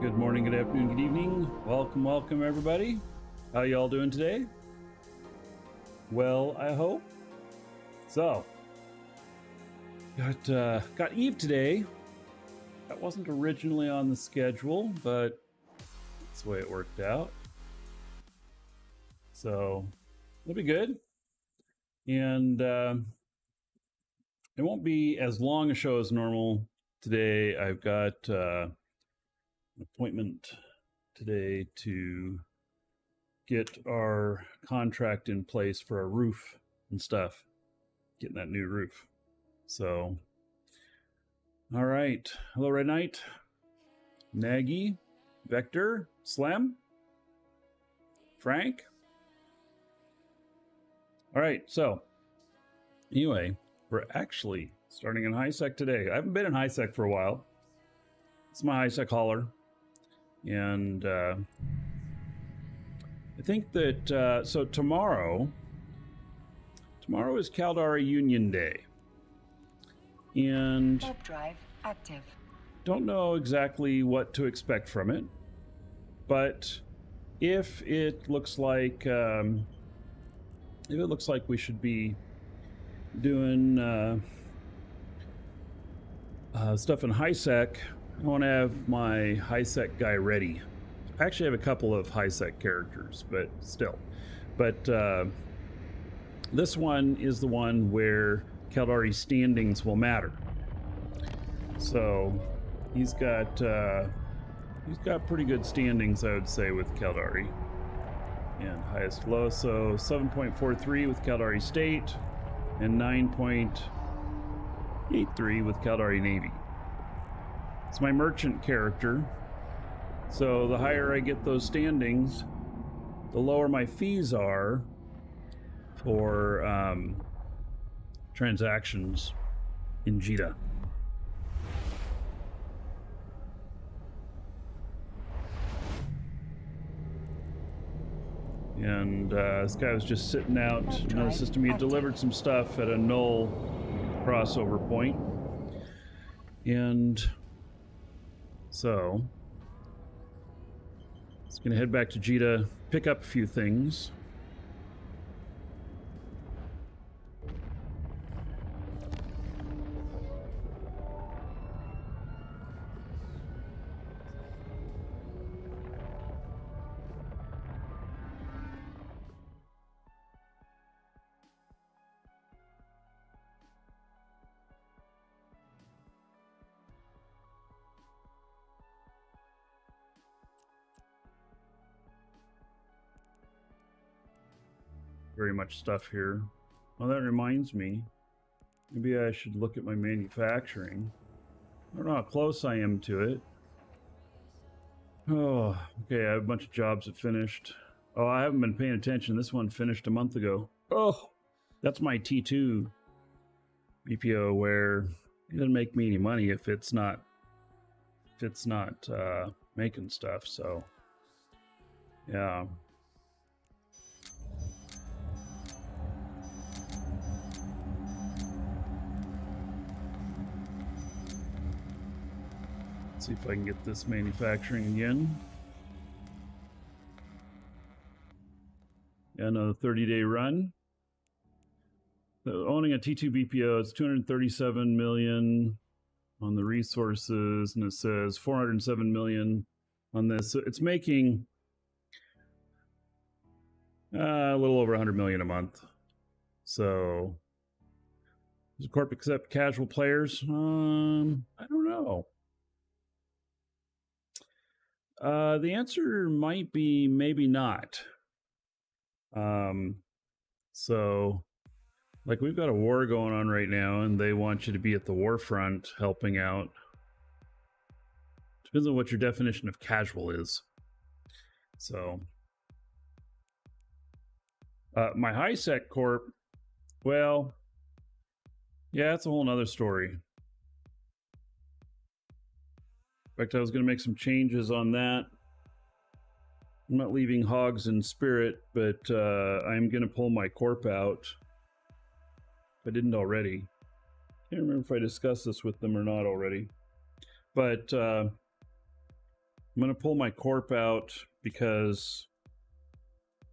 Good morning, good afternoon, good evening. Welcome everybody. How y'all doing today? Well, I hope. So, got Eve today. That wasn't originally on the schedule, but that's the way it worked out. So, it'll be good. And it won't be as long a show as normal today. I've got an appointment today to get our contract in place for our roof and stuff, getting that new roof. So, all right. Hello, Red Knight, Nagy, Vector, Slam, Frank. All right. So, anyway, we're actually starting in high-sec today. I haven't been in high-sec for a while. It's my high-sec hauler. And I think that, so tomorrow is Caldari Union Day. And warp drive active. Don't know exactly what to expect from it, but if it looks like we should be doing stuff in high-sec, I want to have my high-sec guy ready. I actually have a couple of high-sec characters, but still. But this one is the one where Caldari standings will matter. So he's got pretty good standings, I would say, with Caldari. And highest low, so 7.43 with Caldari State and 9.83 with Caldari Navy. It's my merchant character. So the higher I get those standings, the lower my fees are for transactions in JITA. And this guy was just sitting out in the system. He had delivered some stuff at a null crossover point. And so it's going to head back to JITA, pick up a few things. Very much stuff here. Well, that reminds me, maybe I should look at my manufacturing. I don't know how close I am to it. Oh, okay, I have a bunch of jobs that finished. Oh, I haven't been paying attention. This one finished a month ago. Oh, that's my T2 BPO, where it doesn't make me any money if it's not making stuff. So yeah. See if I can get this manufacturing again. Yeah, another 30-day run. So owning a T2 BPO, it's 237 million on the resources, and it says 407 million on this. So it's making a little over 100 million a month. So does the corp accept casual players? I don't know. The answer might be maybe not. So, like, we've got a war going on right now, and they want you to be at the war front helping out. Depends on what your definition of casual is. So, my high-sec corp, well, yeah, it's a whole nother story. In fact, I was going to make some changes on that. I'm not leaving hogs in spirit, but I'm going to pull my corp out. If I didn't already. Can't remember if I discussed this with them or not already. But I'm going to pull my corp out because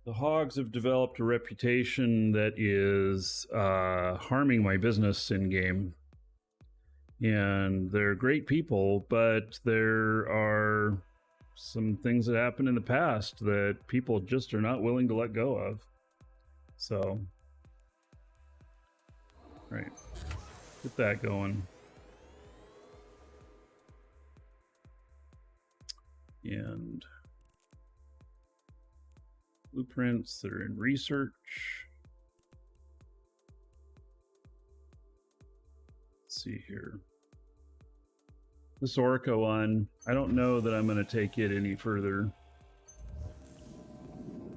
the hogs have developed a reputation that is harming my business in game. And they're great people, but there are some things that happened in the past that people just are not willing to let go of. So, right, get that going. And blueprints that are in research. Let's see here. This Orca one, I don't know that I'm going to take it any further.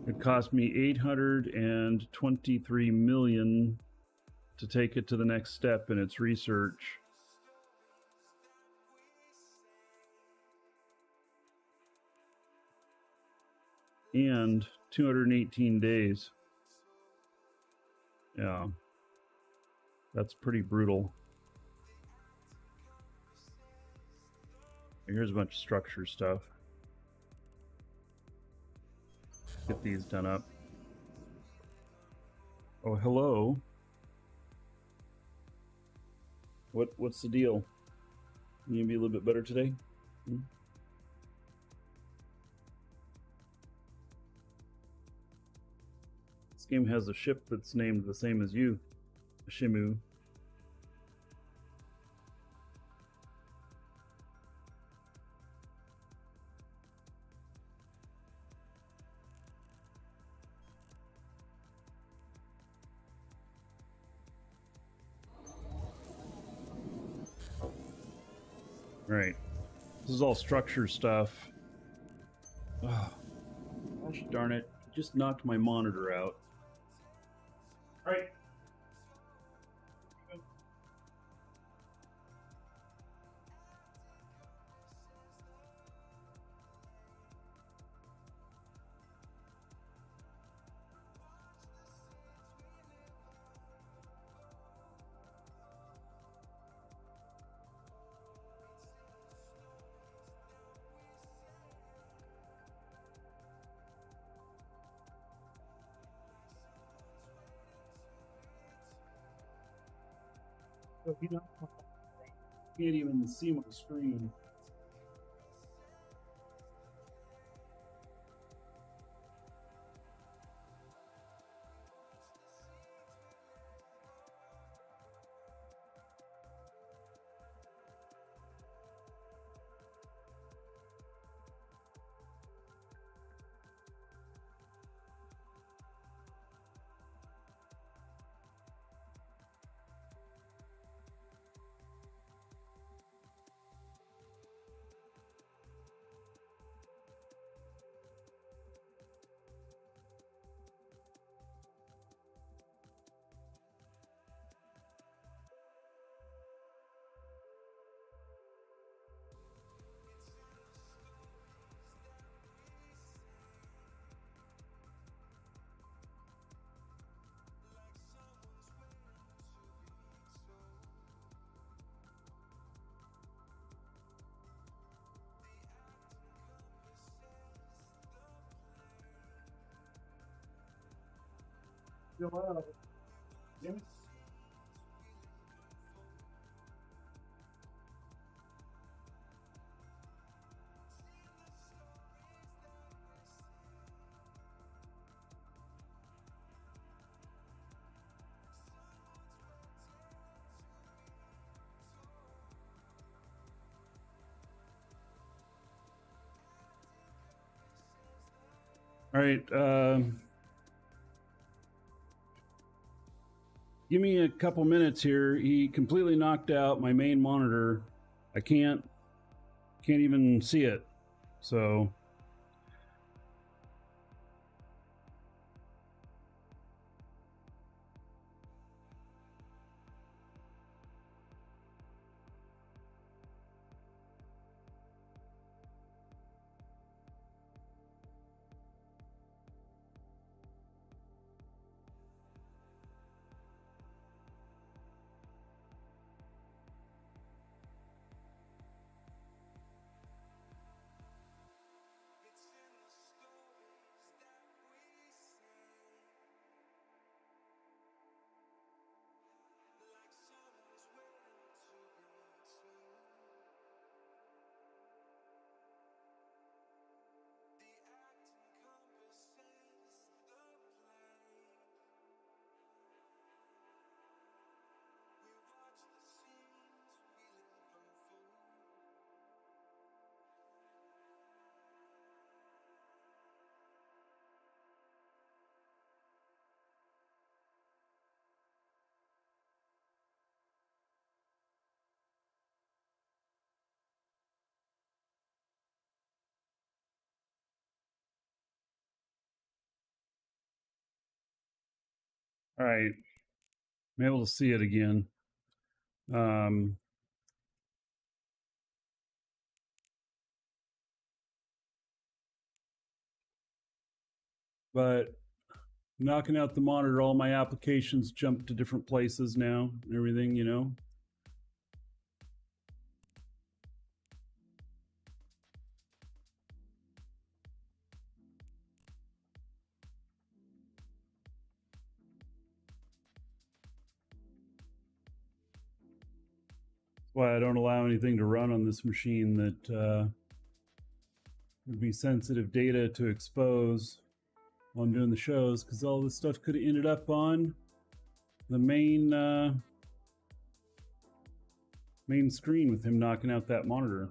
It cost me 823 million to take it to the next step in its research. And 218 days. Yeah. That's pretty brutal. Here's a bunch of structure stuff. Get these done up. Oh, hello. What's the deal? You gonna be a little bit better today? This game has a ship that's named the same as you, Shimu. Right. This is all structure stuff. Oh, gosh darn it. Just knocked my monitor out. All right. You know, can't even see my screen. All right. Give me a couple minutes here. He completely knocked out my main monitor. I can't even see it. So All right. I'm able to see it again. But knocking out the monitor, all my applications jump to different places now and everything, you know. That's why I don't allow anything to run on this machine that would be sensitive data to expose while I'm doing the shows, because all this stuff could have ended up on the main screen with him knocking out that monitor.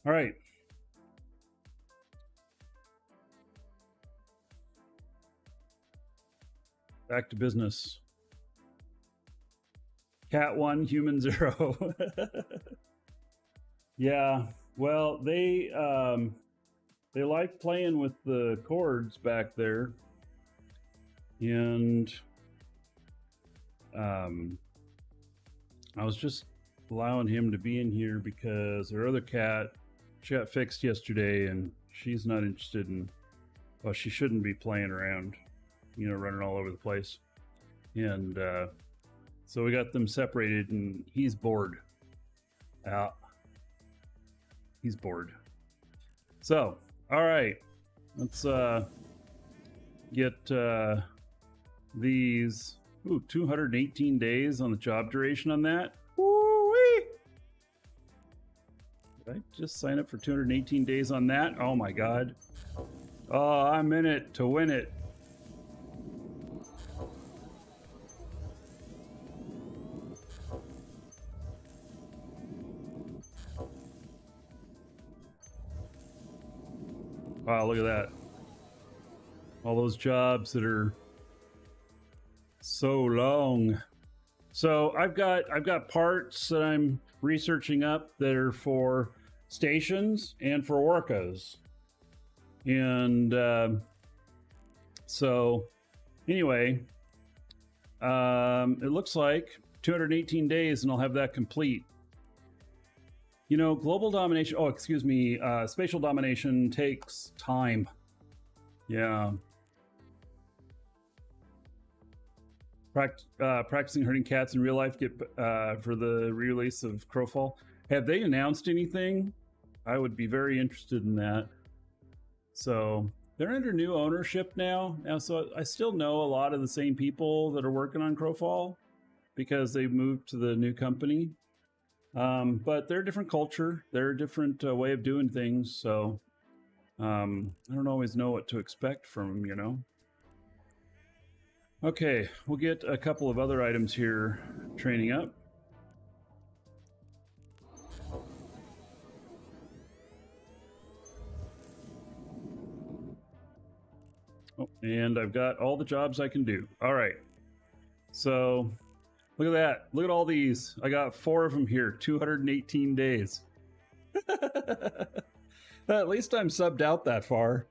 All right. Back to business. Cat 1, human 0. Yeah, well, they like playing with the chords back there, and I was just allowing him to be in here because our other cat, she got fixed yesterday, and she's not interested in, well, she shouldn't be playing around, you know, running all over the place. And so we got them separated, and he's bored. He's bored. So, all right, let's get these. Ooh, 218 days on the job duration on that. Woo-wee! Did I just sign up for 218 days on that? Oh my god. Oh, I'm in it to win it. Wow, look at that. All those jobs that are so long. So I've got parts that I'm researching up that are for stations and for orcas. And so anyway, it looks like 218 days and I'll have that complete. You know, global domination, oh, excuse me, spatial domination takes time. Yeah. Practicing herding cats in real life for the release of Crowfall. Have they announced anything? I would be very interested in that. So they're under new ownership now. So I still know a lot of the same people that are working on Crowfall because they've moved to the new company. But they're a different culture. They're a different way of doing things. So I don't always know what to expect from them, you know. Okay, we'll get a couple of other items here training up. Oh, and I've got all the jobs I can do. All right. So look at that. Look at all these. I got 4 of them here, 218 days. At least I'm subbed out that far.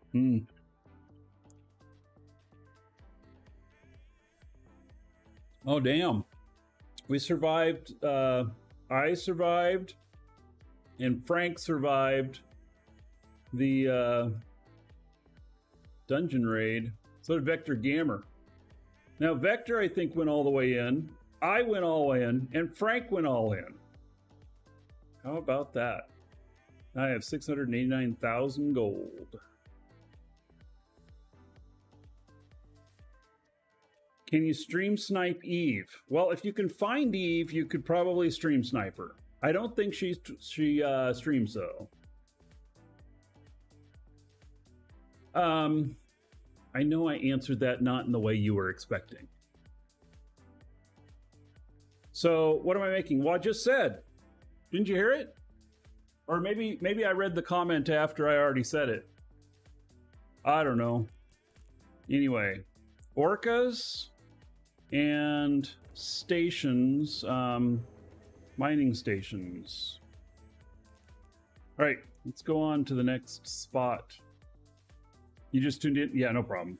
Oh, damn. We survived. I survived. And Frank survived the dungeon raid. So did Vector Gammer. Now, Vector, I think, went all the way in. I went all in. And Frank went all in. How about that? I have 689,000 gold. Can you stream snipe Eve? Well, if you can find Eve, you could probably stream snipe her. I don't think she streams though. I know I answered that not in the way you were expecting. So what am I making? Well, I just said. Didn't you hear it? Or maybe I read the comment after I already said it. I don't know. Anyway, orcas and stations, mining stations. All right, let's go on to the next spot. You just tuned in? Yeah, no problem.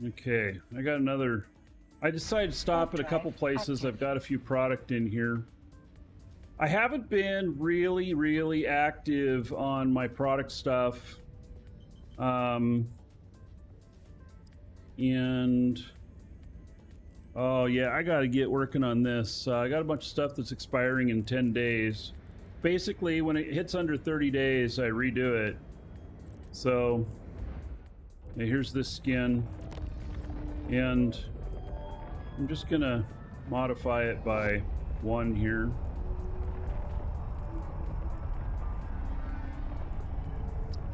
Okay, I got another. I decided to stop at a couple places. I've got a few product in here. I haven't been really active on my product stuff. And oh yeah, I gotta get working on this. I got a bunch of stuff that's expiring in 10 days. Basically, when it hits under 30 days, I redo it. So yeah, here's this skin, and I'm just gonna modify it by 1 here.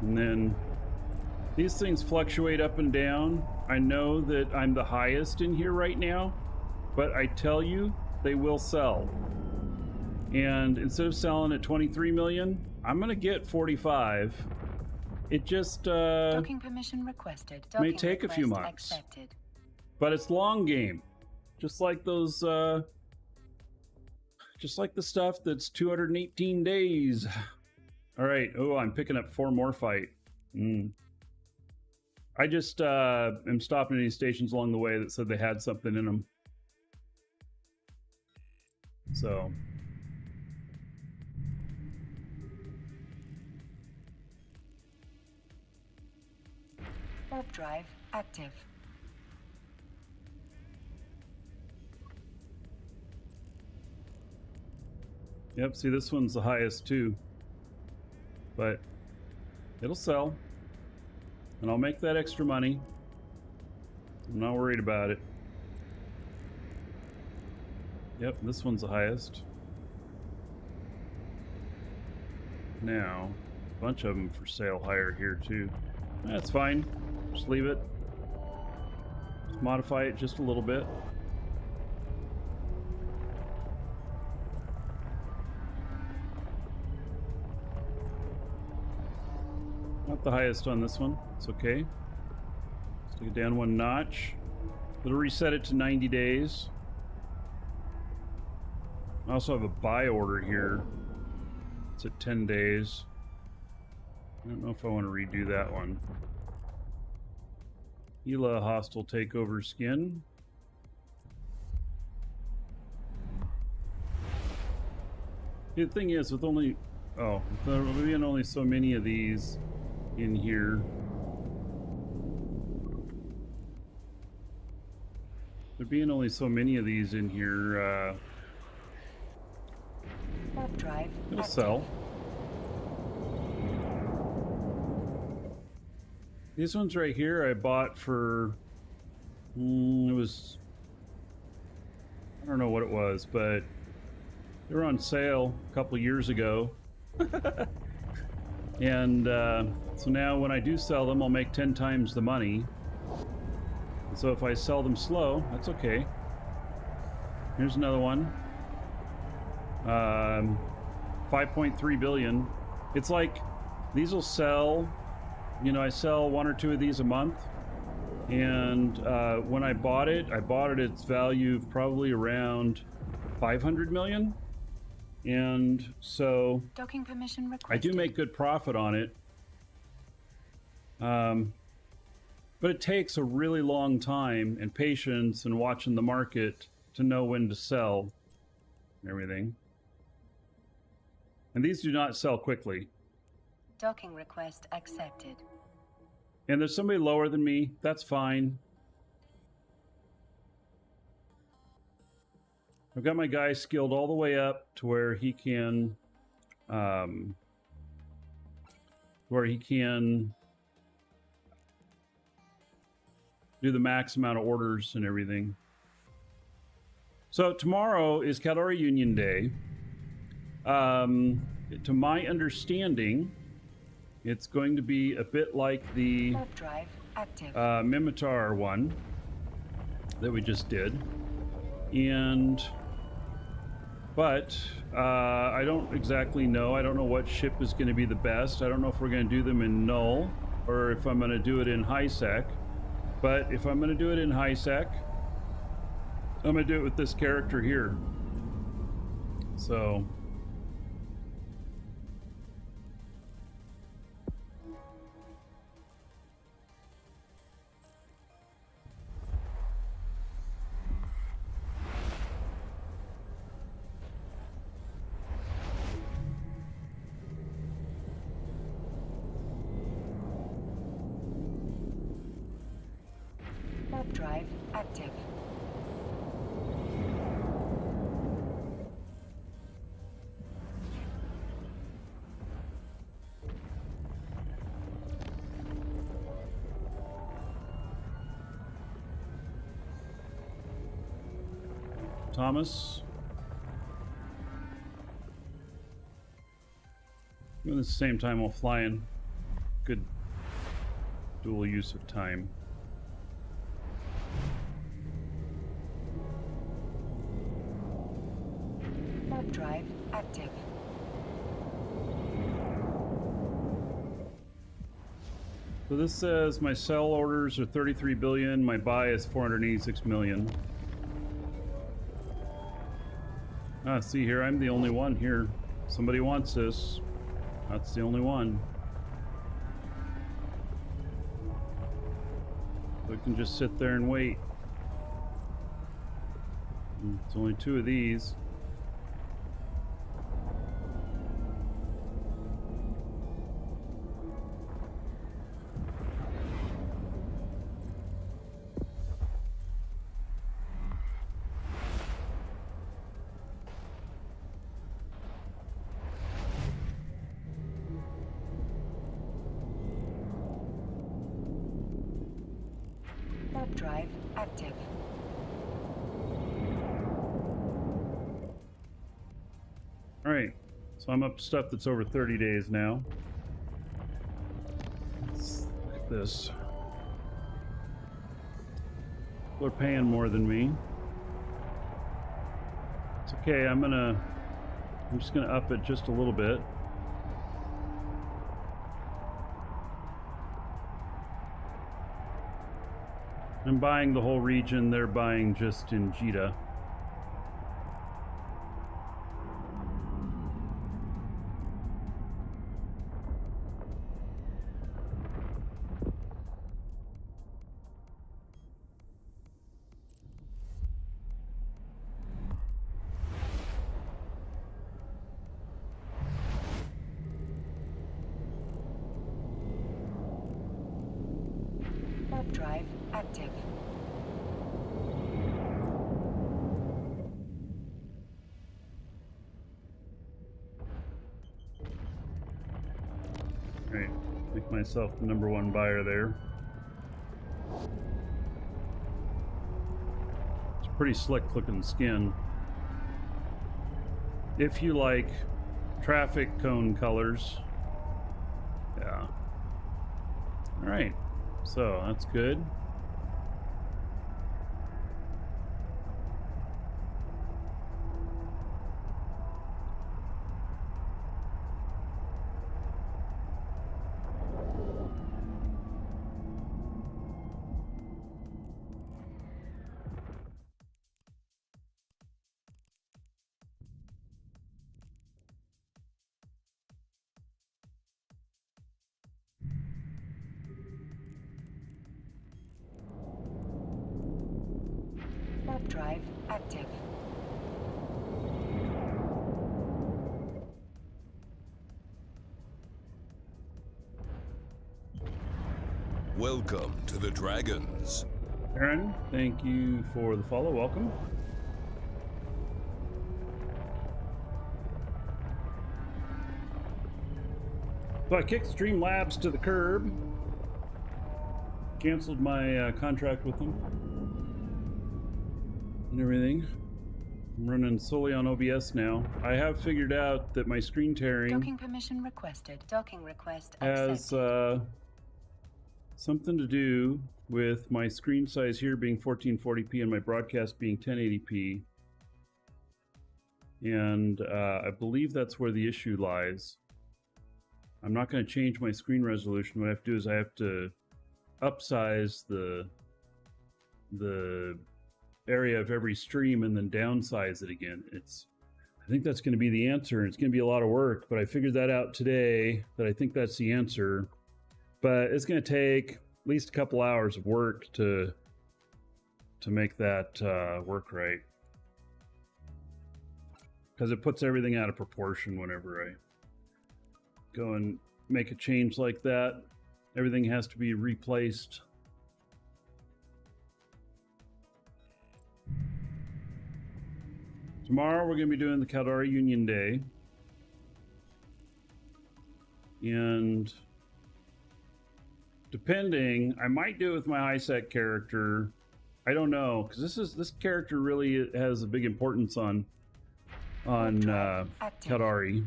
And then these things fluctuate up and down. I know that I'm the highest in here right now, but I tell you, they will sell. And instead of selling at 23 million, I'm gonna get 45. It just docking permission requested. May take a few months. Accepted. But it's long game. Just like those just like the stuff that's 218 days. All right. Oh, I'm picking up 4 more fight. I just am stopping at any stations along the way that said they had something in them. So warp drive active. Yep, see, this one's the highest too. But it'll sell. And I'll make that extra money. I'm not worried about it. Yep, this one's the highest. Now, a bunch of them for sale higher here too. That's fine. Just leave it. Just modify it just a little bit. Not the highest on this one. It's okay. Let's take it down 1 notch. It'll reset it to 90 days. I also have a buy order here. It's at 10 days. I don't know if I want to redo that one. Gila hostile takeover skin. The thing is, with only there will be only so many of these in here. There being only so many of these in here, drive it'll sell. These ones right here I bought for, it was, I don't know what it was, but they were on sale a couple years ago. And so now when I do sell them, I'll make 10 times the money. So if I sell them slow, that's okay. Here's another one. 5.3 billion. It's like these will sell, you know, I sell 1 or 2 of these a month. And when I bought it at its value of probably around 500 million. And so docking permission requested. I do make good profit on it. But it takes a really long time and patience and watching the market to know when to sell and everything. And these do not sell quickly. Docking request accepted. And there's somebody lower than me. That's fine. I've got my guy skilled all the way up to where he can do the max amount of orders and everything. So tomorrow is Calorie Union Day. To my understanding, it's going to be a bit like the drive active. Mimitar one that we just did. But I don't exactly know. I don't know what ship is going to be the best. I don't know if we're going to do them in Null or if I'm going to do it in high-sec. But if I'm going to do it in high-sec, I'm going to do it with this character here. So drive active. Thomas. At the same time while flying. Good dual use of time. Warp drive active. So this says my sell orders are 33 billion, my buy is 486 million. Ah, see here, I'm the only one here. Somebody wants this. That's the only one. We can just sit there and wait. It's only 2 of these. Warp drive active. All right, so I'm up to stuff that's over 30 days now. Let's look at this. People are paying more than me. It's okay, I'm just gonna up it just a little bit. I'm buying the whole region, they're buying just in Jita. Warp drive active. Alright, make myself the #1 buyer there. It's a pretty slick looking skin. If you like traffic cone colors. Yeah. Alright, so that's good. Warp drive active. Welcome to the Dragons. Aaron, thank you for the follow. Welcome. So I kicked Streamlabs to the curb. Canceled my contract with them. And everything. I'm running solely on OBS now. I have figured out that my screen tearing Docking permission requested. Docking request has accepted. something to do with my screen size here being 1440p and my broadcast being 1080p. And I believe that's where the issue lies. I'm not going to change my screen resolution. What I have to do is I have to upsize the area of every stream and then downsize it again. I think that's going to be the answer. It's going to be a lot of work, but I figured that out today, that I think that's the answer. But it's going to take at least a couple hours of work to make that work right. Because it puts everything out of proportion whenever I go and make a change like that. Everything has to be replaced. Tomorrow we're going to be doing the Caldari Union Day. And depending, I might do it with my high-sec character. I don't know, because this character really has a big importance on Caldari.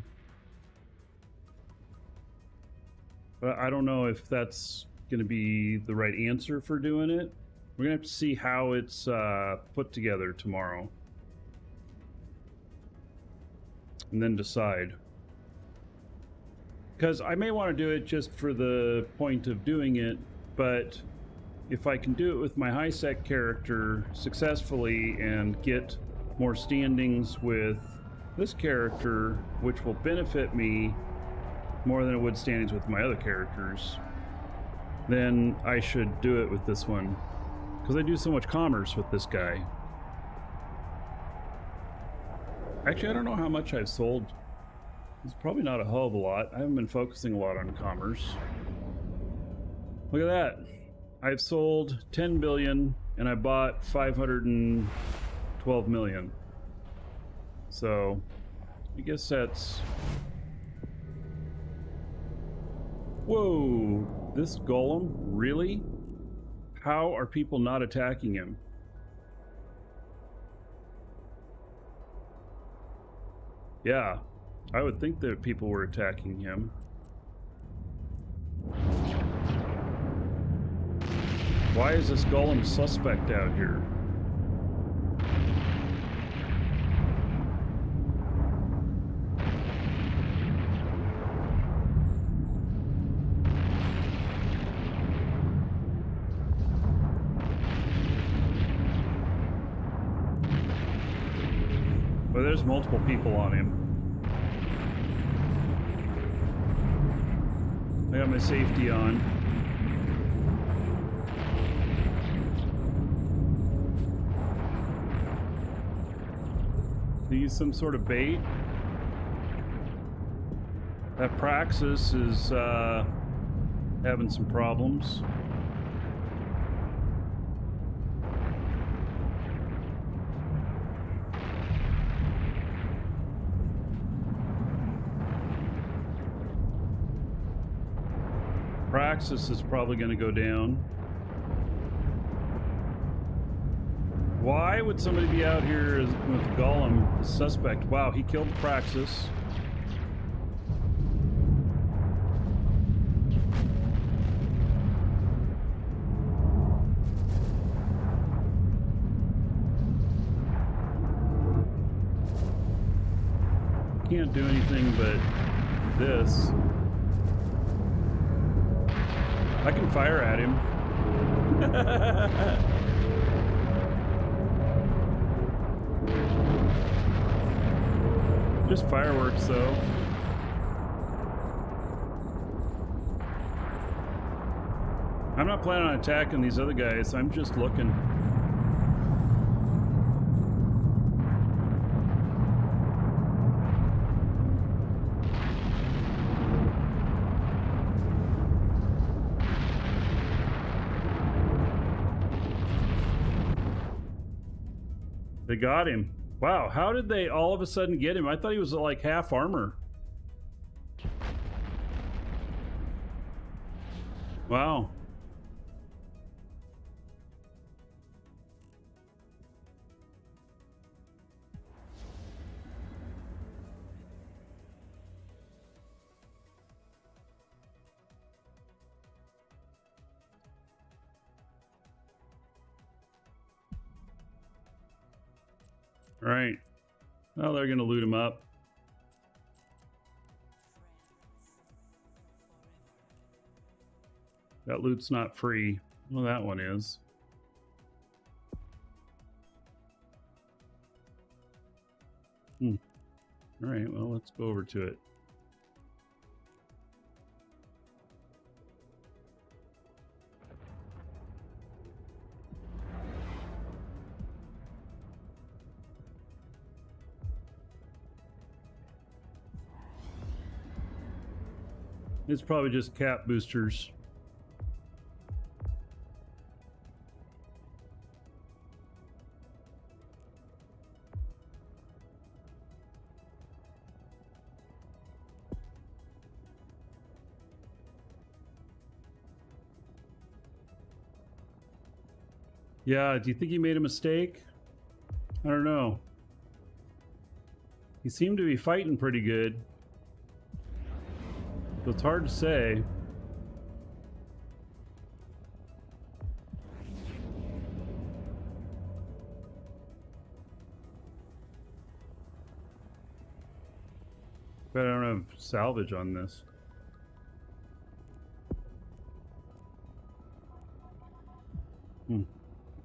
But I don't know if that's going to be the right answer for doing it. We're going to have to see how it's put together tomorrow. And then decide. Because I may want to do it just for the point of doing it, but if I can do it with my high-sec character successfully and get more standings with this character, which will benefit me more than it would standings with my other characters, then I should do it with this one. Because I do so much commerce with this guy. Actually, I don't know how much I've sold. It's probably not a hell of a lot. I haven't been focusing a lot on commerce. Look at that. I've sold 10 billion and I bought 512 million. So, I guess that's... Whoa! This golem? Really? How are people not attacking him? Yeah, I would think that people were attacking him. Why is this golem suspect out here? Well, there's multiple people on him. I got my safety on. Use some sort of bait. That Praxis is having some problems. Praxis is probably going to go down. Why would somebody be out here with the golem, the suspect? Wow, he killed the Praxis. Can't do anything but this. I can fire at him. Just fireworks, though. I'm not planning on attacking these other guys. I'm just looking. They got him. Wow, how did they all of a sudden get him? I thought he was like half armor. Wow. All right. Well, they're going to loot him up. That loot's not free. Well, that one is. All right, well, let's go over to it. It's probably just cap boosters. Yeah, do you think he made a mistake? I don't know. He seemed to be fighting pretty good. So it's hard to say. But I don't have salvage on this.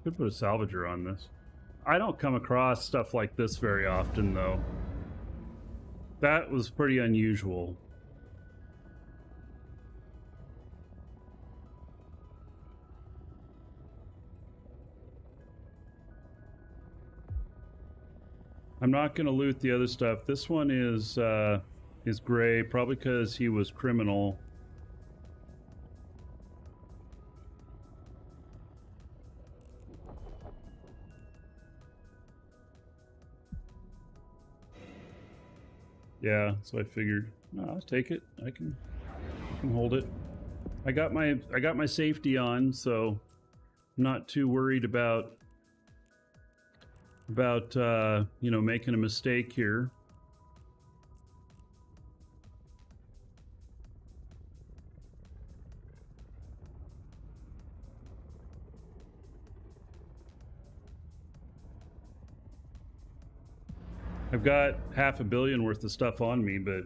Could put a salvager on this. I don't come across stuff like this very often, though. That was pretty unusual. I'm not going to loot the other stuff. This one is gray, probably because he was criminal. Yeah, so I figured, no, I'll take it. I can hold it. I got my safety on, so I'm not too worried about you know, making a mistake here. I've got $500 million worth of stuff on me, but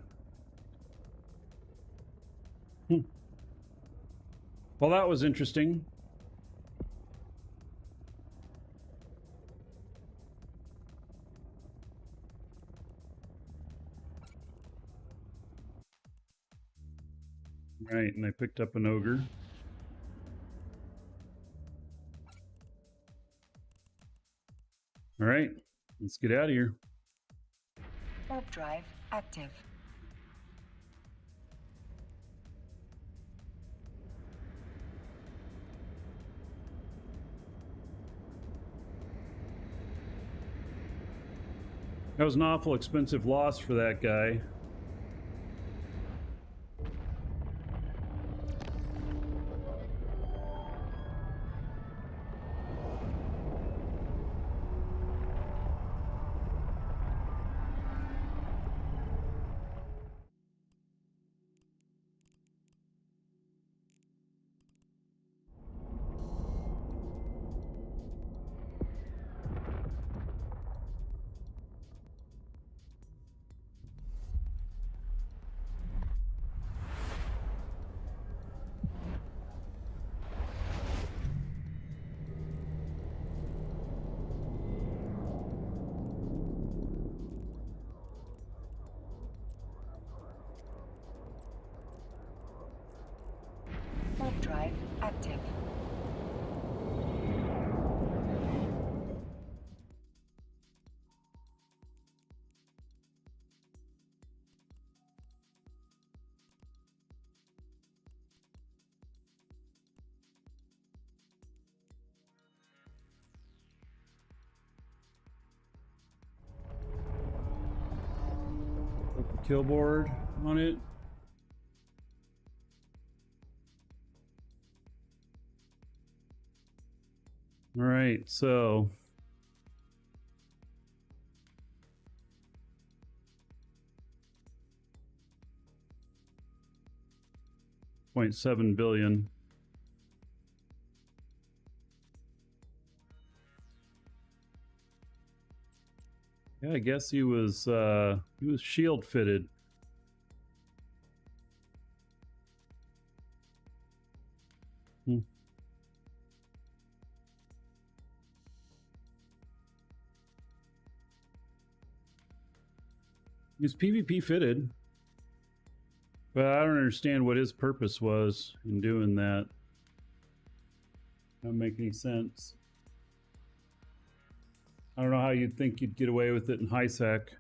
well, that was interesting. Right, and I picked up an ogre. All right, let's get out of here. Warp drive active. That was an awful expensive loss for that guy. Warp drive active. Put the kill board on it. All right, so $0.7 billion. Yeah, I guess he was shield fitted. He's PvP fitted, but I don't understand what his purpose was in doing that. Doesn't make any sense. I don't know how you'd think you'd get away with it in high sec.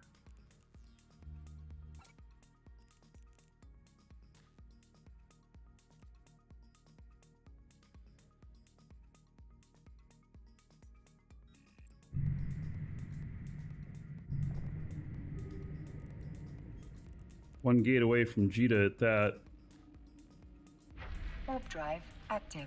One gate away from Jita at that. Warp drive active.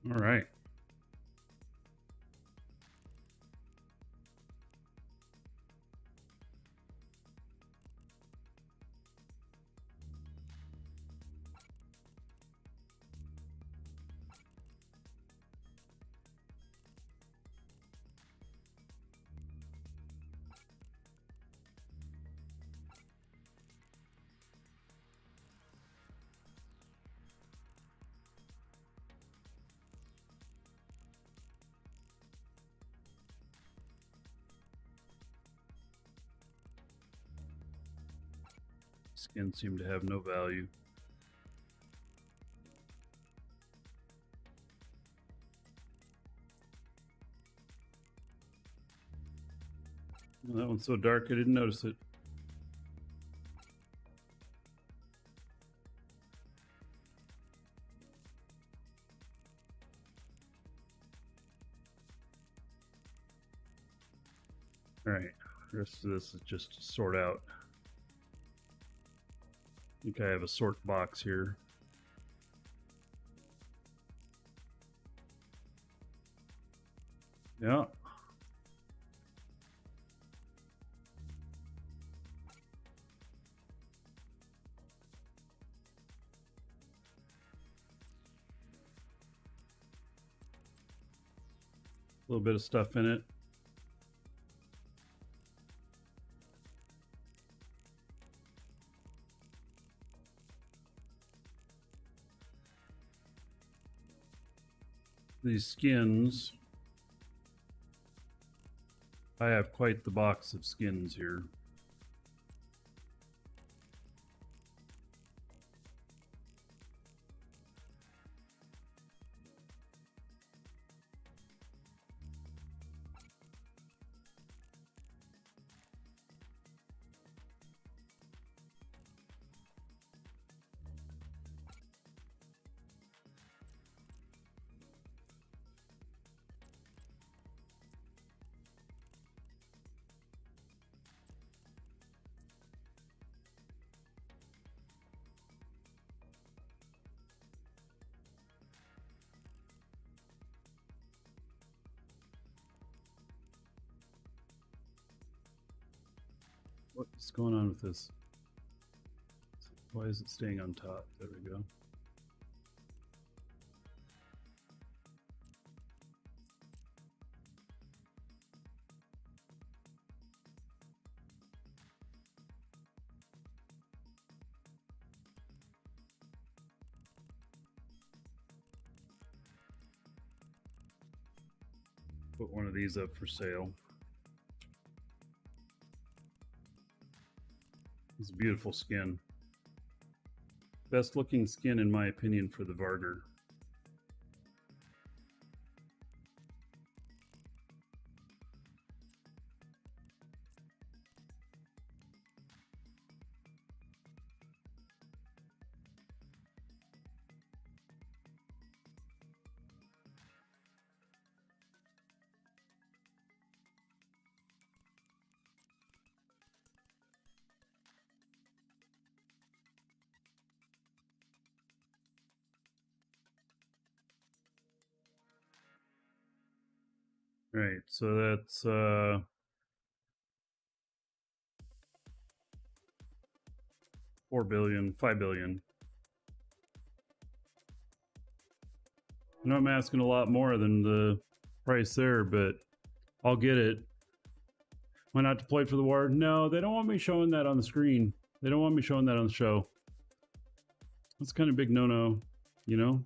All right. Skins seem to have no value. Well, that one's so dark I didn't notice it. All right, the rest of this is just to sort out. I think I have a sort box here. Yeah. A little bit of stuff in it. These skins, I have quite the box of skins here. What's going on with this? Why is it staying on top? There we go. Put one of these up for sale. It's a beautiful skin. Best looking skin in my opinion for the Varger. Right, so that's 4 billion, 5 billion. I know I'm asking a lot more than the price there, but I'll get it. Why not deploy for the war? No, they don't want me showing that on the screen. They don't want me showing that on the show. That's kind of big no-no, you know?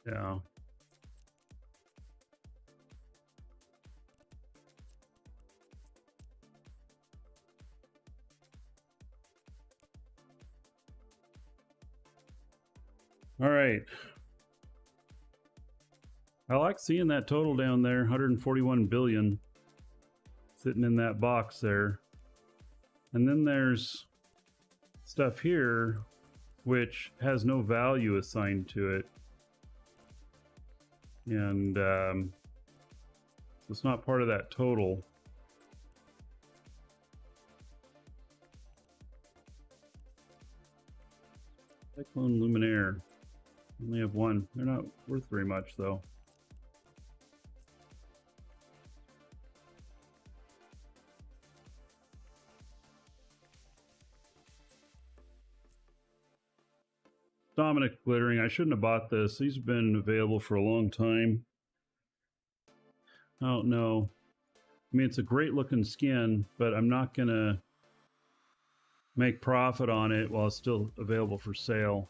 Yeah. All right. I like seeing that total down there, 141 billion sitting in that box there. And then there's stuff here which has no value assigned to it. And it's not part of that total. Cyclone Luminaire. Only have one. They're not worth very much, though. Dominic Glittering. I shouldn't have bought this. These have been available for a long time. I don't know. I mean, it's a great looking skin, but I'm not going to make profit on it while it's still available for sale.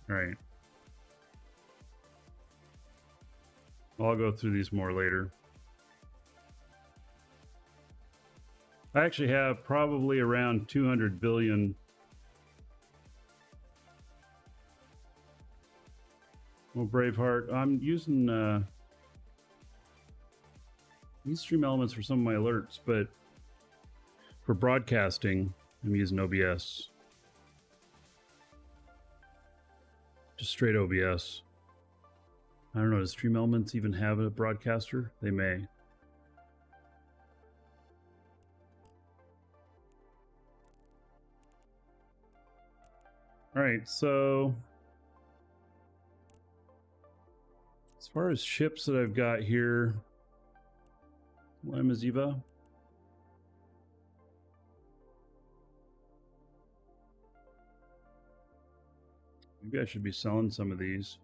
All right. I'll go through these more later. I actually have probably around 200 billion. Oh, Braveheart. I'm using these stream elements for some of my alerts, but for broadcasting, I'm using OBS. Just straight OBS. I don't know, does Stream Elements even have a broadcaster? They may. All right, so as far as ships that I've got here, Lamaziva. Maybe I should be selling some of these.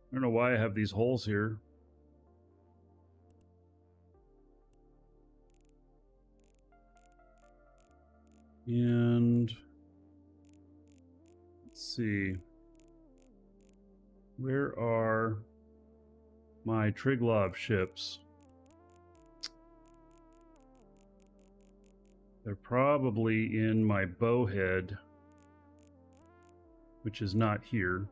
I don't know why I have these holes here. And let's see. Where are my Triglav ships? They're probably in my bowhead, which is not here.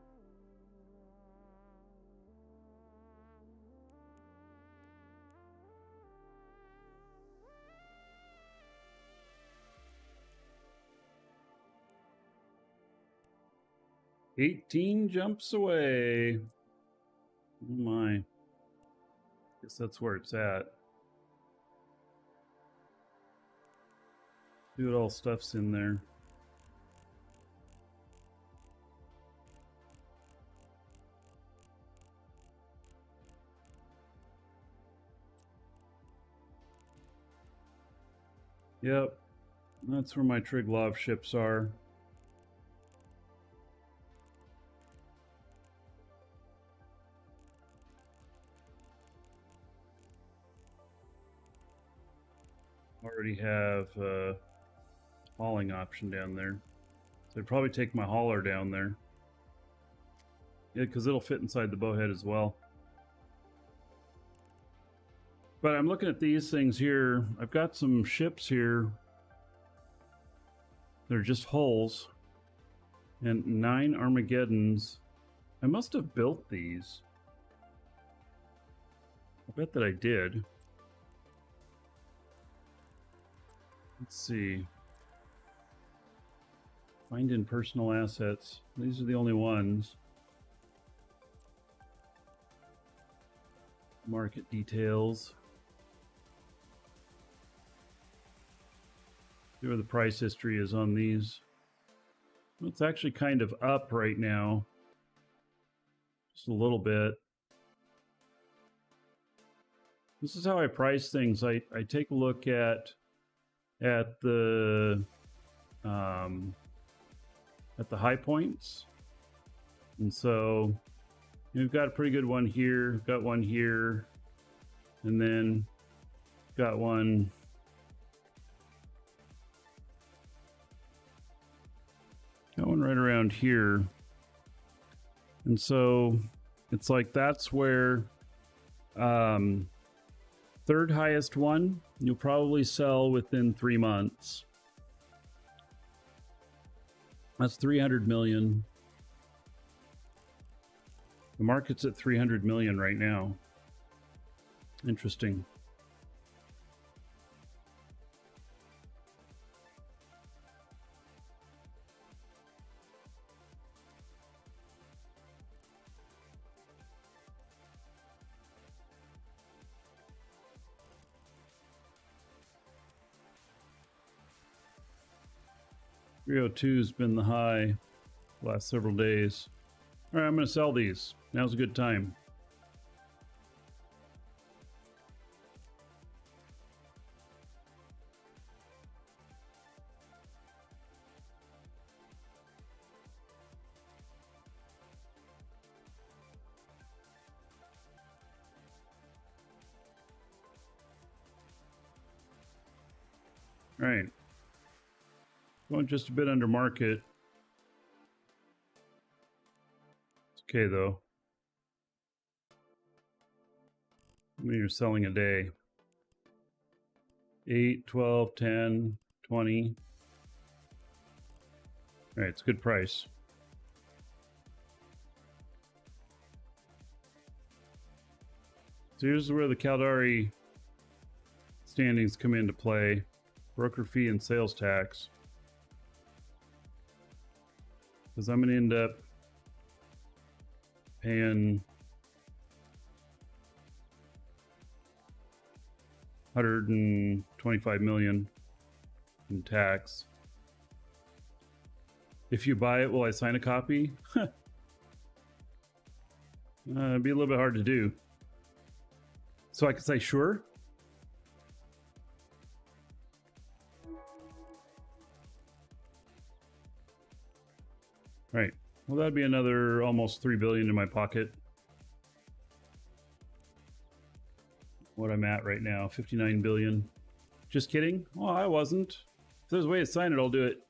$18 jumps away. Oh my. Guess that's where it's at. See what all stuff's in there. Yep, that's where my Triglav ships are. Already have a hauling option down there. So I'd probably take my hauler down there. Yeah, because it'll fit inside the bowhead as well. But I'm looking at these things here. I've got some ships here. They're just hulls. And 9 Armageddons. I must have built these. I bet that I did. Let's see. Find in personal assets. These are the only ones. Market details. See where the price history is on these. Well, it's actually kind of up right now. Just a little bit. This is how I price things. I take a look at the high points, and so you've got a pretty good one here, got one here, and then got one right around here. And so it's like that's where Third highest one, you'll probably sell within 3 months. That's 300 million. The market's at 300 million right now. Interesting. $302's been the high the last several days. All right, I'm going to sell these. Now's a good time. All right. Going just a bit under market. It's okay, though. How many are selling a day? 8, 12, 10, 20. All right, it's a good price. So here's where the Caldari standings come into play. Broker fee and sales tax. Because I'm going to end up paying $125 million in tax. If you buy it, will I sign a copy? It'd be a little bit hard to do. So I could say sure. Right. Well, that'd be another almost 3 billion in my pocket. What I'm at right now, 59 billion. Just kidding. Oh, I wasn't. If there's a way to sign it, I'll do it.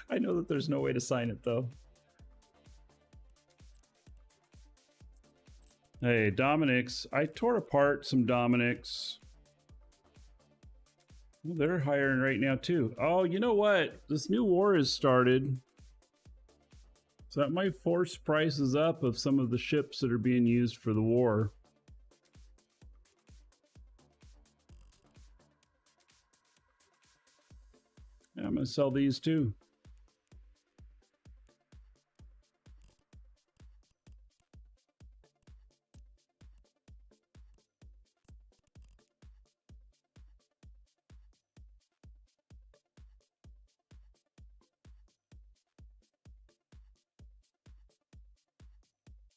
I know that there's no way to sign it, though. Hey, Dominic's. I tore apart some Dominic's. Well, they're hiring right now, too. Oh, you know what? This new war has started. So that might force prices up of some of the ships that are being used for the war. Yeah, I'm going to sell these too.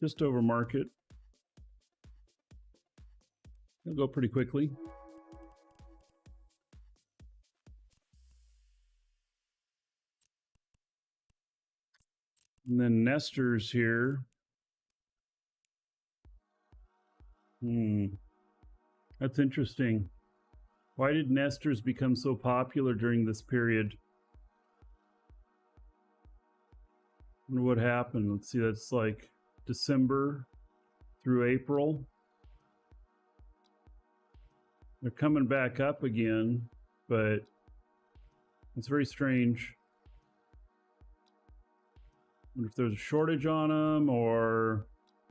Just over market. It'll go pretty quickly. And then Nestor's here. That's interesting. Why did Nestor's become so popular during this period? I wonder what happened. Let's see, that's like December through April. They're coming back up again, but it's very strange. I wonder if there's a shortage on them, or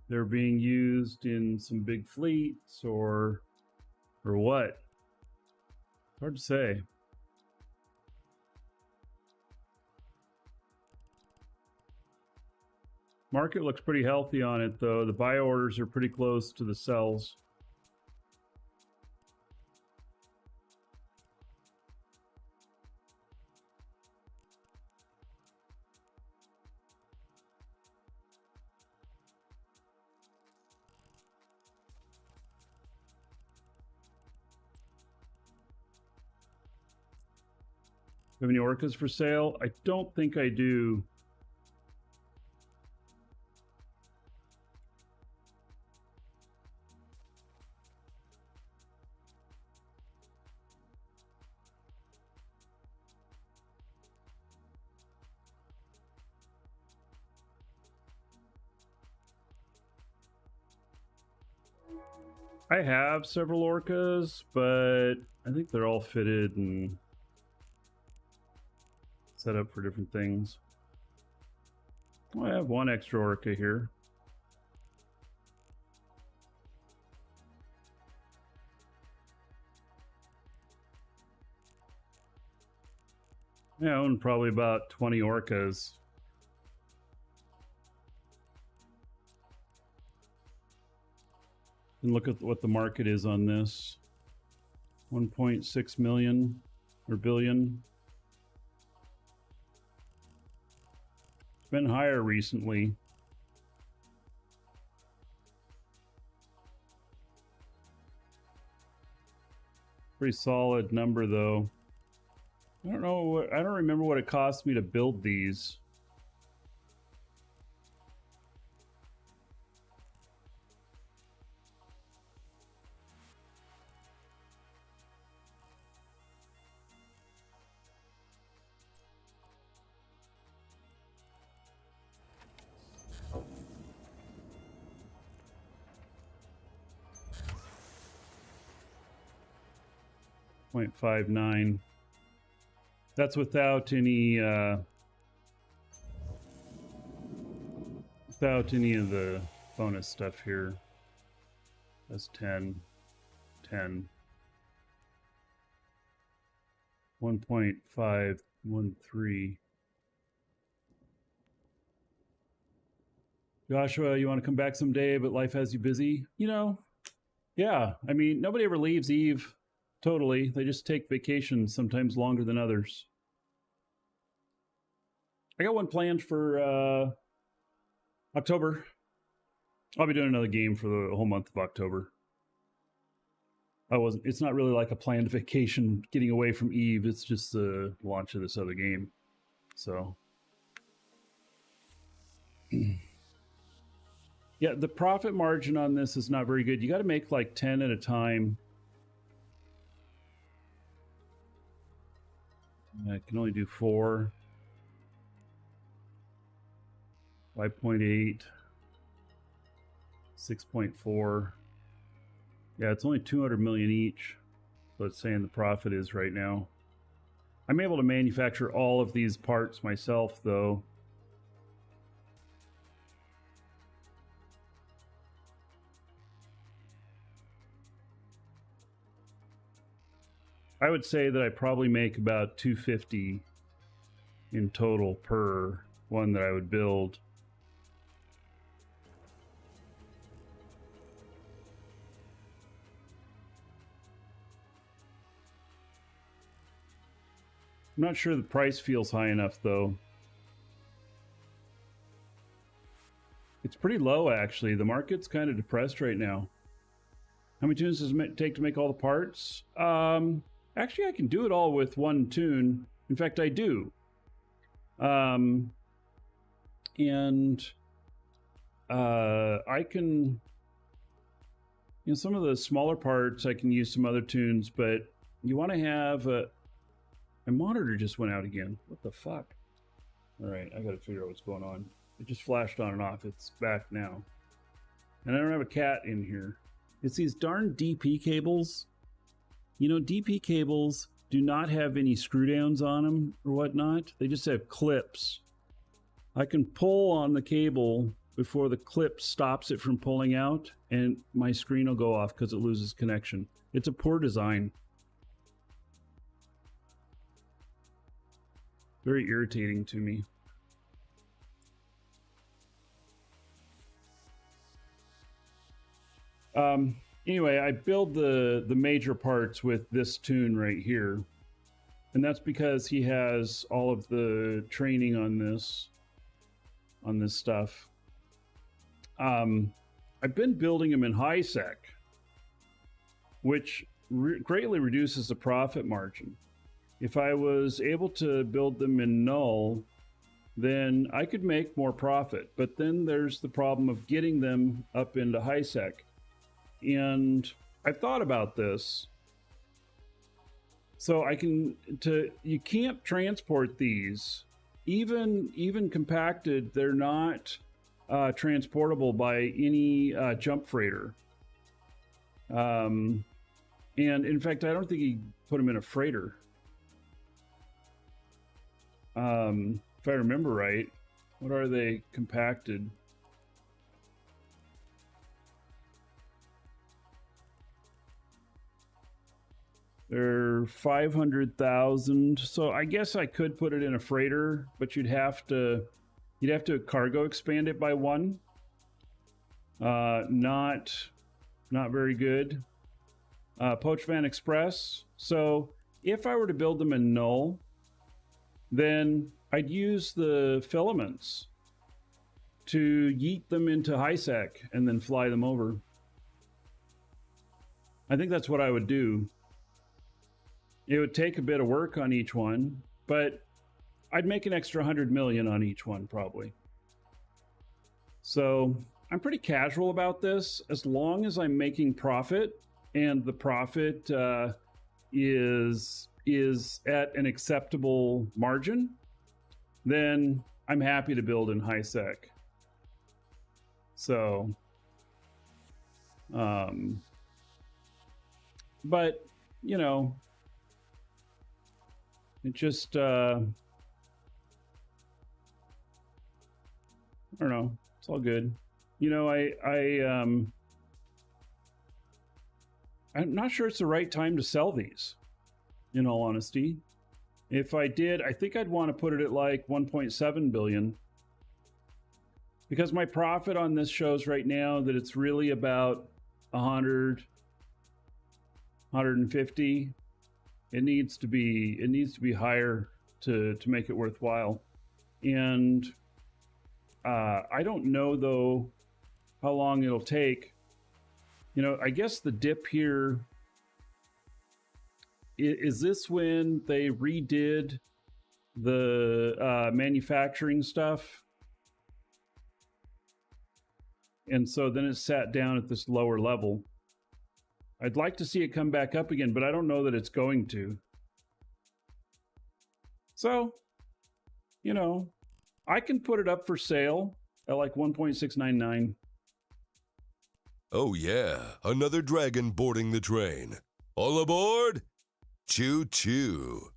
they're being used in some big fleets, or what. It's hard to say. Market looks pretty healthy on it, though. The buy orders are pretty close to the sells. Have any orcas for sale? I don't think I do. I have several orcas, but I think they're all fitted and set up for different things. Oh, I have one extra orca here. Yeah, I own probably about 20 orcas. And look at what the market is on this. 1.6 million or billion. It's been higher recently. Pretty solid number though. I don't know, I don't remember what it cost me to build these. .59. That's without any of the bonus stuff here. That's 10, 10. 1.513. Joshua, you want to come back someday, but life has you busy? You know, yeah. I mean, nobody ever leaves Eve totally. They just take vacations, sometimes longer than others. I got one planned for October. I'll be doing another game for the whole month of October. It's not really like a planned vacation getting away from Eve. It's just the launch of this other game. So yeah, the profit margin on this is not very good. You got to make like 10 at a time. I can only do 4. 5.8. 6.4. Yeah, it's only 200 million each. So it's saying the profit is right now. I'm able to manufacture all of these parts myself, though. I would say that I probably make about 250 in total per one that I would build. I'm not sure the price feels high enough, though. It's pretty low, actually. The market's kind of depressed right now. How many tunes does it take to make all the parts? Actually, I can do it all with one tune. In fact, I do. I can... You know, some of the smaller parts, I can use some other tunes, but you want to have a... My monitor just went out again. What the fuck? All right, I got to figure out what's going on. It just flashed on and off. It's back now. And I don't have a cat in here. It's these darn DP cables. You know, DP cables do not have any screw downs on them or whatnot. They just have clips. I can pull on the cable before the clip stops it from pulling out, and my screen will go off because it loses connection. It's a poor design. Very irritating to me. Anyway, I build the major parts with this tune right here. And that's because he has all of the training on this stuff. I've been building them in high sec, which greatly reduces the profit margin. If I was able to build them in null, then I could make more profit. But then there's the problem of getting them up into high sec. And I've thought about this. So you can't transport these. Even compacted, they're not transportable by any jump freighter. And in fact, I don't think he put them in a freighter. If I remember right. What are they compacted? They're 500,000. So I guess I could put it in a freighter, but you'd have to cargo expand it by 1. Not very good. Poachman Express. So if I were to build them in Null, then I'd use the filaments to yeet them into high-sec and then fly them over. I think that's what I would do. It would take a bit of work on each one, but I'd make an extra 100 million on each one probably. So I'm pretty casual about this. As long as I'm making profit and the profit is at an acceptable margin, then I'm happy to build in high-sec. So, but, you know, it just, I don't know, it's all good. You know, I'm not sure it's the right time to sell these, in all honesty. If I did, I think I'd want to put it at like 1.7 billion. Because my profit on this shows right now that it's really about 100, 150. It needs to be higher to make it worthwhile. And I don't know though how long it'll take. You know, I guess the dip here is this when they redid the manufacturing stuff, and so then it sat down at this lower level. I'd like to see it come back up again, but I don't know that it's going to. So, you know, I can put it up for sale at like 1.699. Oh yeah, another dragon boarding the train. All aboard? Choo choo.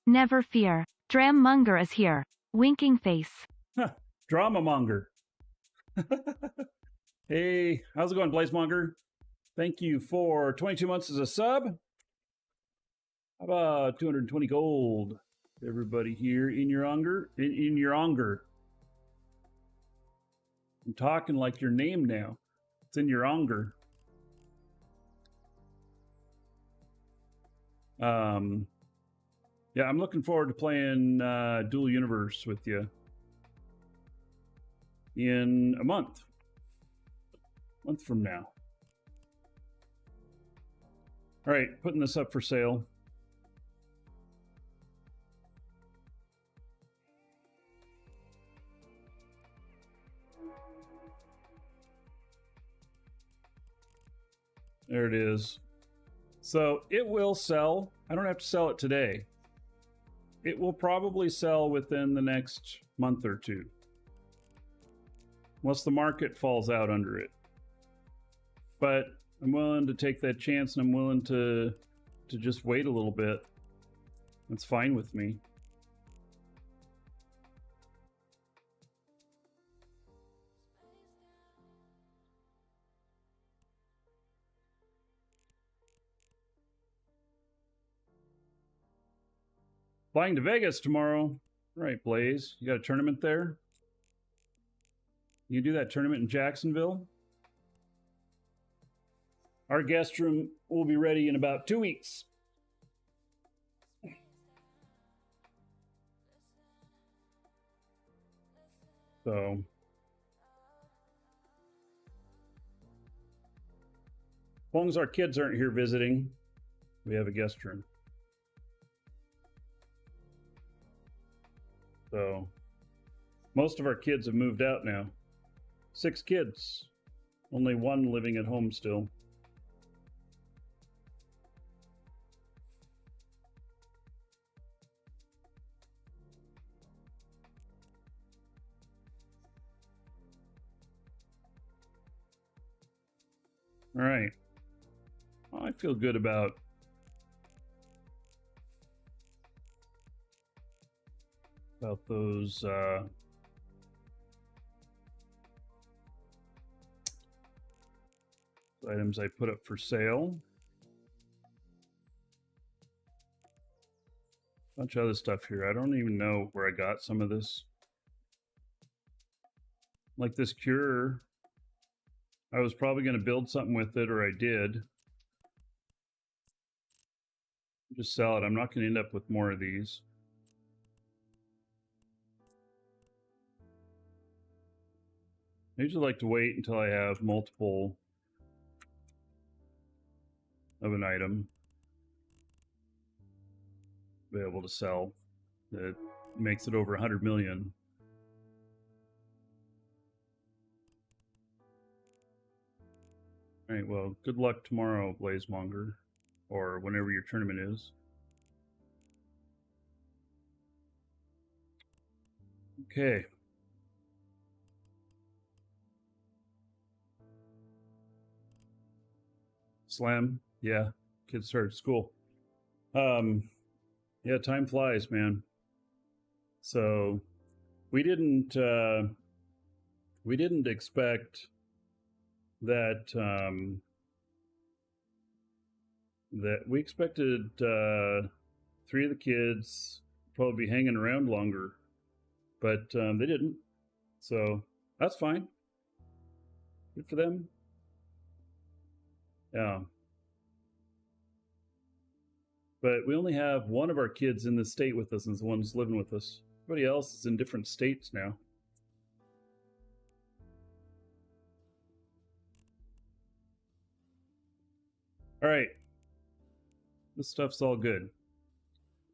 Never fear. Dram Munger is here. Winking face. Huh, drama monger. Hey, how's it going, Blazemonger? Thank you for 22 months as a sub. How about 220 gold? Everybody here in your onger? In your onger. I'm talking like your name now. It's in your onger. Yeah, I'm looking forward to playing Dual Universe with you in a month from now. All right, putting this up for sale. There it is. So it will sell. I don't have to sell it today. It will probably sell within the next month or two. Once the market falls out under it. But I'm willing to take that chance, and I'm willing to just wait a little bit. That's fine with me. Flying to Vegas tomorrow. Right, Blaze. You got a tournament there? You do that tournament in Jacksonville? Our guest room will be ready in about 2 weeks. So, as long as our kids aren't here visiting, we have a guest room. So, most of our kids have moved out now. 6 kids. Only 1 living at home still. All right. feel good about those items I put up for sale. Bunch of other stuff here. I don't even know where I got some of this. Like this cure, I was probably going to build something with it, or I did. Just sell it. I'm not going to end up with more of these. I usually like to wait until I have multiple of an item available to sell that makes it over 100 million. All right, well, good luck tomorrow, Blazemonger, or whenever your tournament is. Okay. Slam, yeah, kids started school. Yeah, time flies, man. So we didn't expect that we expected 3 of the kids probably be hanging around longer, but they didn't. So that's fine. Good for them. Yeah. But we only have one of our kids in the state with us, and it's the one who's living with us. Everybody else is in different states now. All right. This stuff's all good.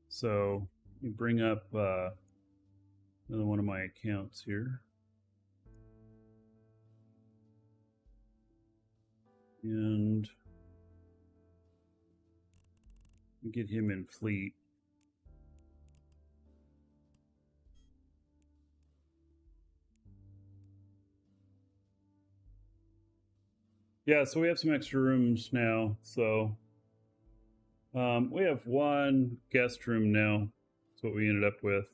So let me bring up another one of my accounts here. And get him in fleet. Yeah, so we have some extra rooms now. So we have one guest room now. That's what we ended up with.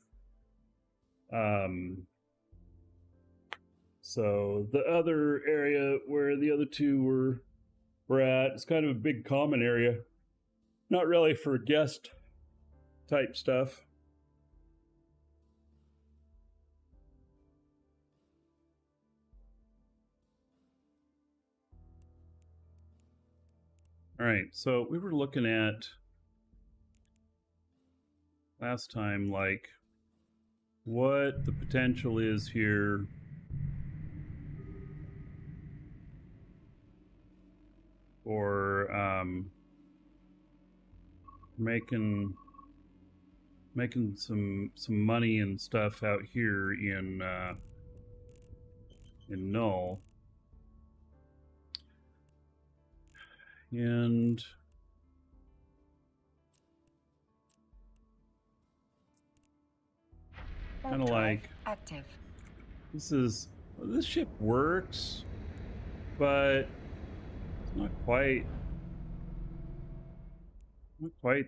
So the other area where the other 2 were at, it's kind of a big common area. Not really for guest type stuff. All right, so we were looking at last time, like, what the potential is here for making some money and stuff out here in Null. And kind of like active. This ship works, but it's not quite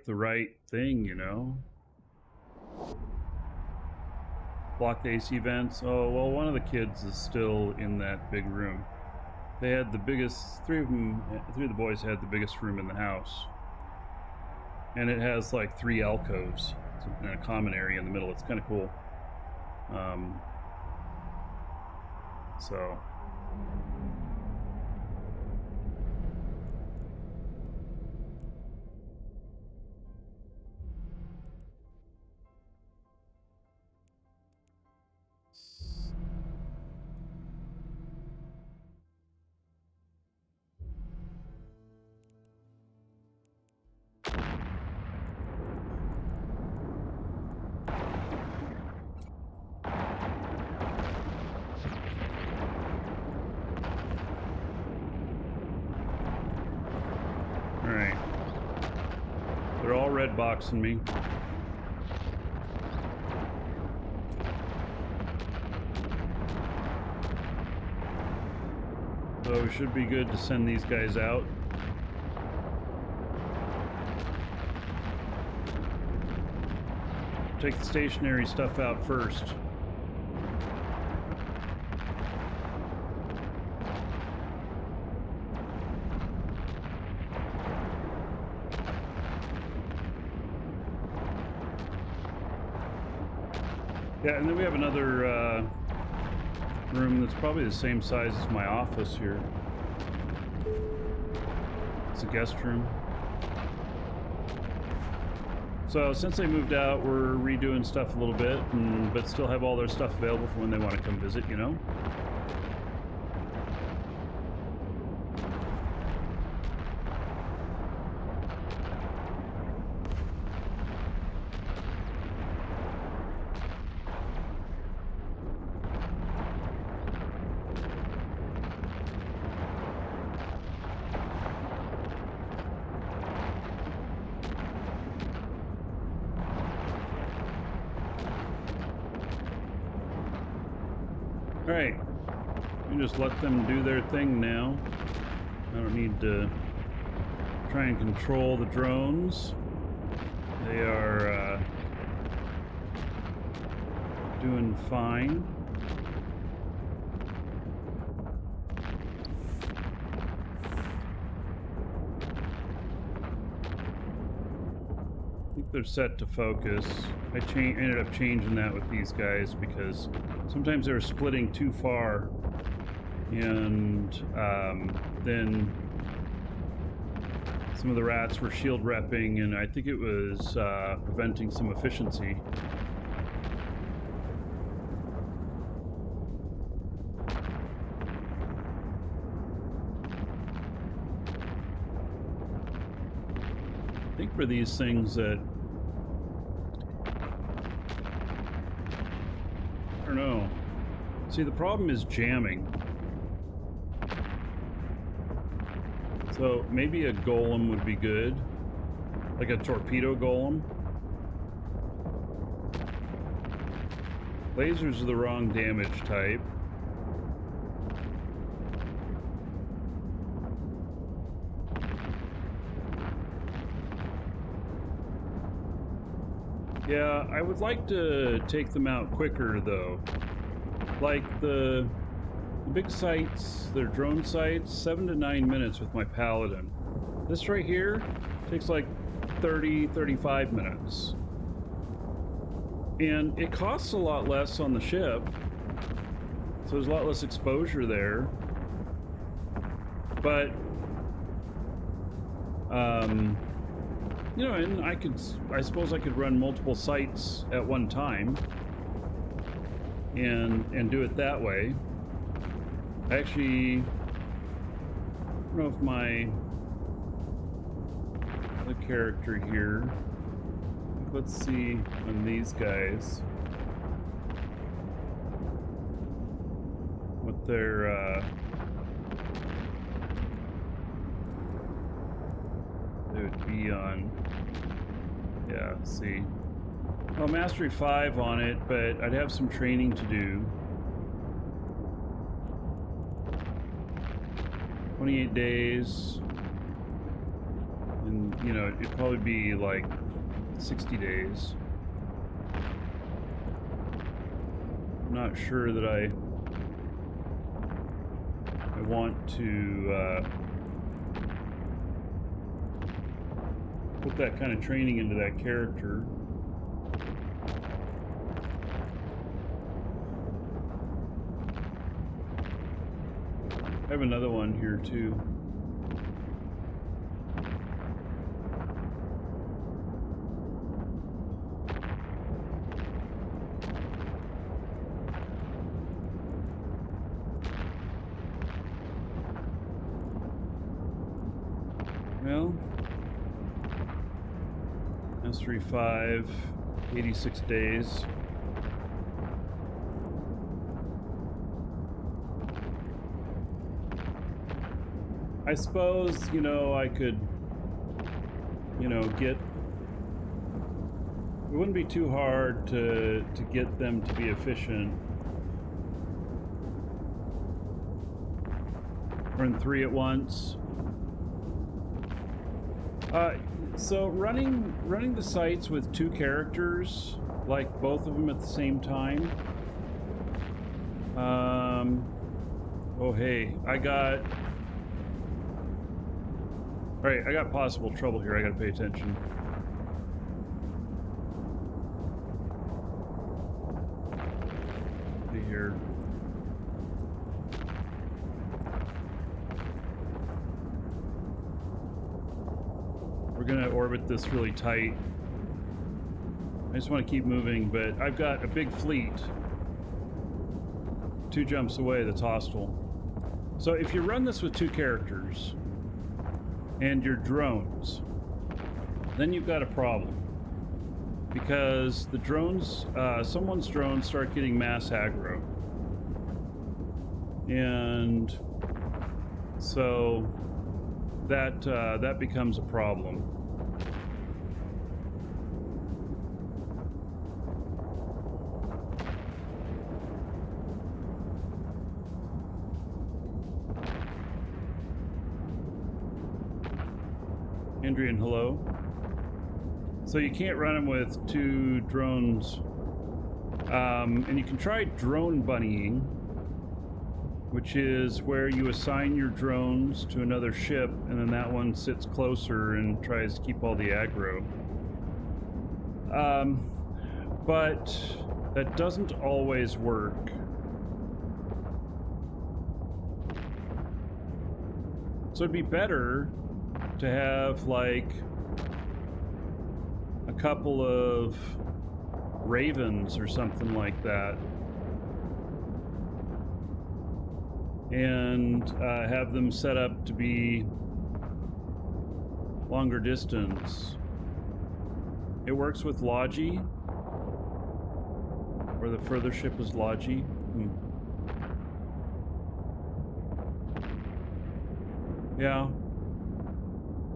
the right thing, you know. Block the AC vents. Oh well, one of the kids is still in that big room. They had the biggest, 3 of the boys had the biggest room in the house. And it has like 3 alcoves and a common area in the middle. It's kind of cool. So red boxing me. So it should be good to send these guys out. take the stationary stuff out first. Yeah, and then we have another room that's probably the same size as my office here. It's a guest room. So since they moved out, we're redoing stuff a little bit, but still have all their stuff available for when they want to come visit, you know? All right, we just let them do their thing now. I don't need to try and control the drones. They are doing fine. I think they're set to focus. I ended up changing that with these guys because sometimes they were splitting too far, and then some of the rats were shield repping, and I think it was preventing some efficiency. I think for these things that I don't know. See, the problem is jamming. So maybe a golem would be good, like a torpedo golem. Lasers are the wrong damage type. Yeah, I would like to take them out quicker though. Like the big sites, they're drone sites, 7 to 9 minutes with my Paladin. This right here takes like 30-35 minutes. And it costs a lot less on the ship, so there's a lot less exposure there. But you know, and I suppose I could run multiple sites at one time and do it that way. Actually, I don't know if my other character here, let's see on these guys what their they would be on. Yeah, let's see. Well, Mastery 5 on it, but I'd have some training to do. 28 days. And, you know, it'd probably be like 60 days. I'm not sure that I want to put that kind of training into that character. I have another one here too. Well, Mastery 5, 86 days. I suppose, you know, I could, you know, it wouldn't be too hard to get them to be efficient. Run 3 at once. So running the sites with 2 characters, like both of them at the same time. Oh hey, I got possible trouble here. I gotta pay attention. See here. We're gonna orbit this really tight. I just want to keep moving, but I've got a big fleet 2 jumps away that's hostile. So if you run this with 2 characters and your drones, then you've got a problem. Because the drones, someone's drones start getting mass aggro. And so that becomes a problem. Andrian, hello. So you can't run them with 2 drones. And you can try drone bunnying, which is where you assign your drones to another ship, and then that one sits closer and tries to keep all the aggro. But that doesn't always work. So it'd be better to have like a couple of ravens or something like that, and have them set up to be longer distance. It works with Logi, where the further ship is Logi. Yeah.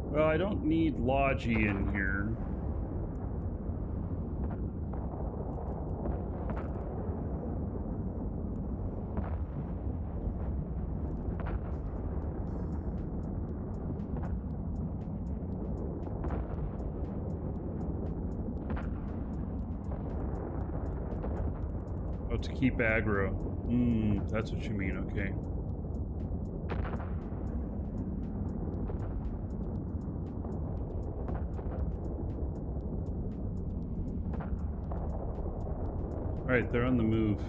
Well, I don't need Logi in here. Oh, to keep aggro. That's what you mean, okay. Alright, they're on the move.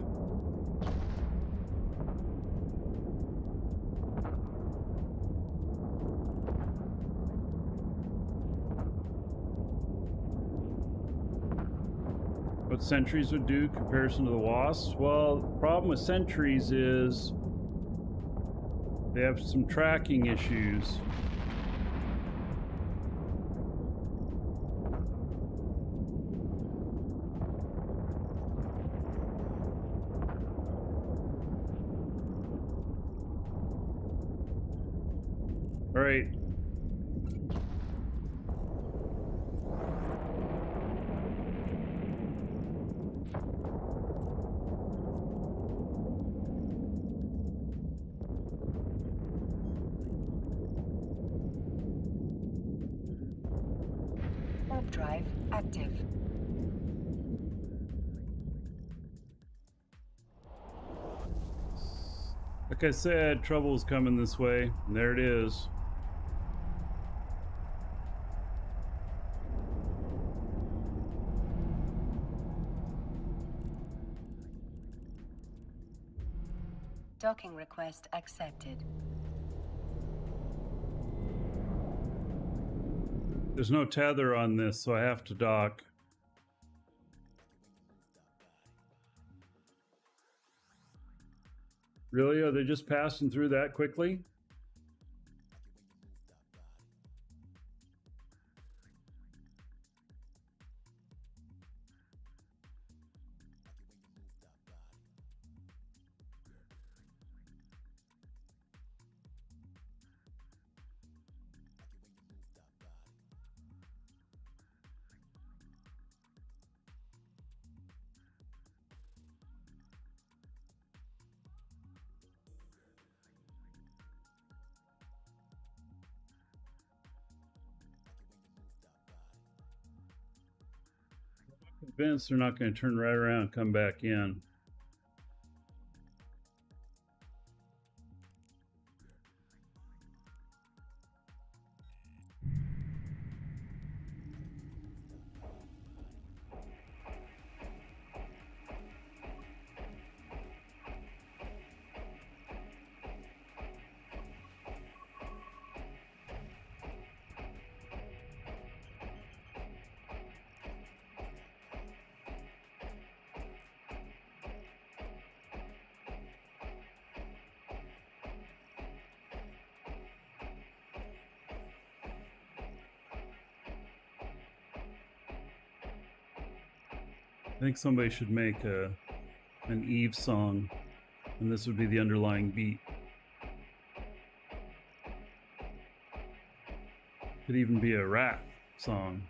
What sentries would do in comparison to the wasps? Well, the problem with sentries is they have some tracking issues. All right. Warp drive active. Like I said, trouble's coming this way, and there it is. Docking request accepted. There's no tether on this, so I have to dock. Really? Are they just passing through that quickly? convinced they're not going to turn right around and come back in. I think somebody should make an Eve song, and this would be the underlying beat. Could even be a rap song.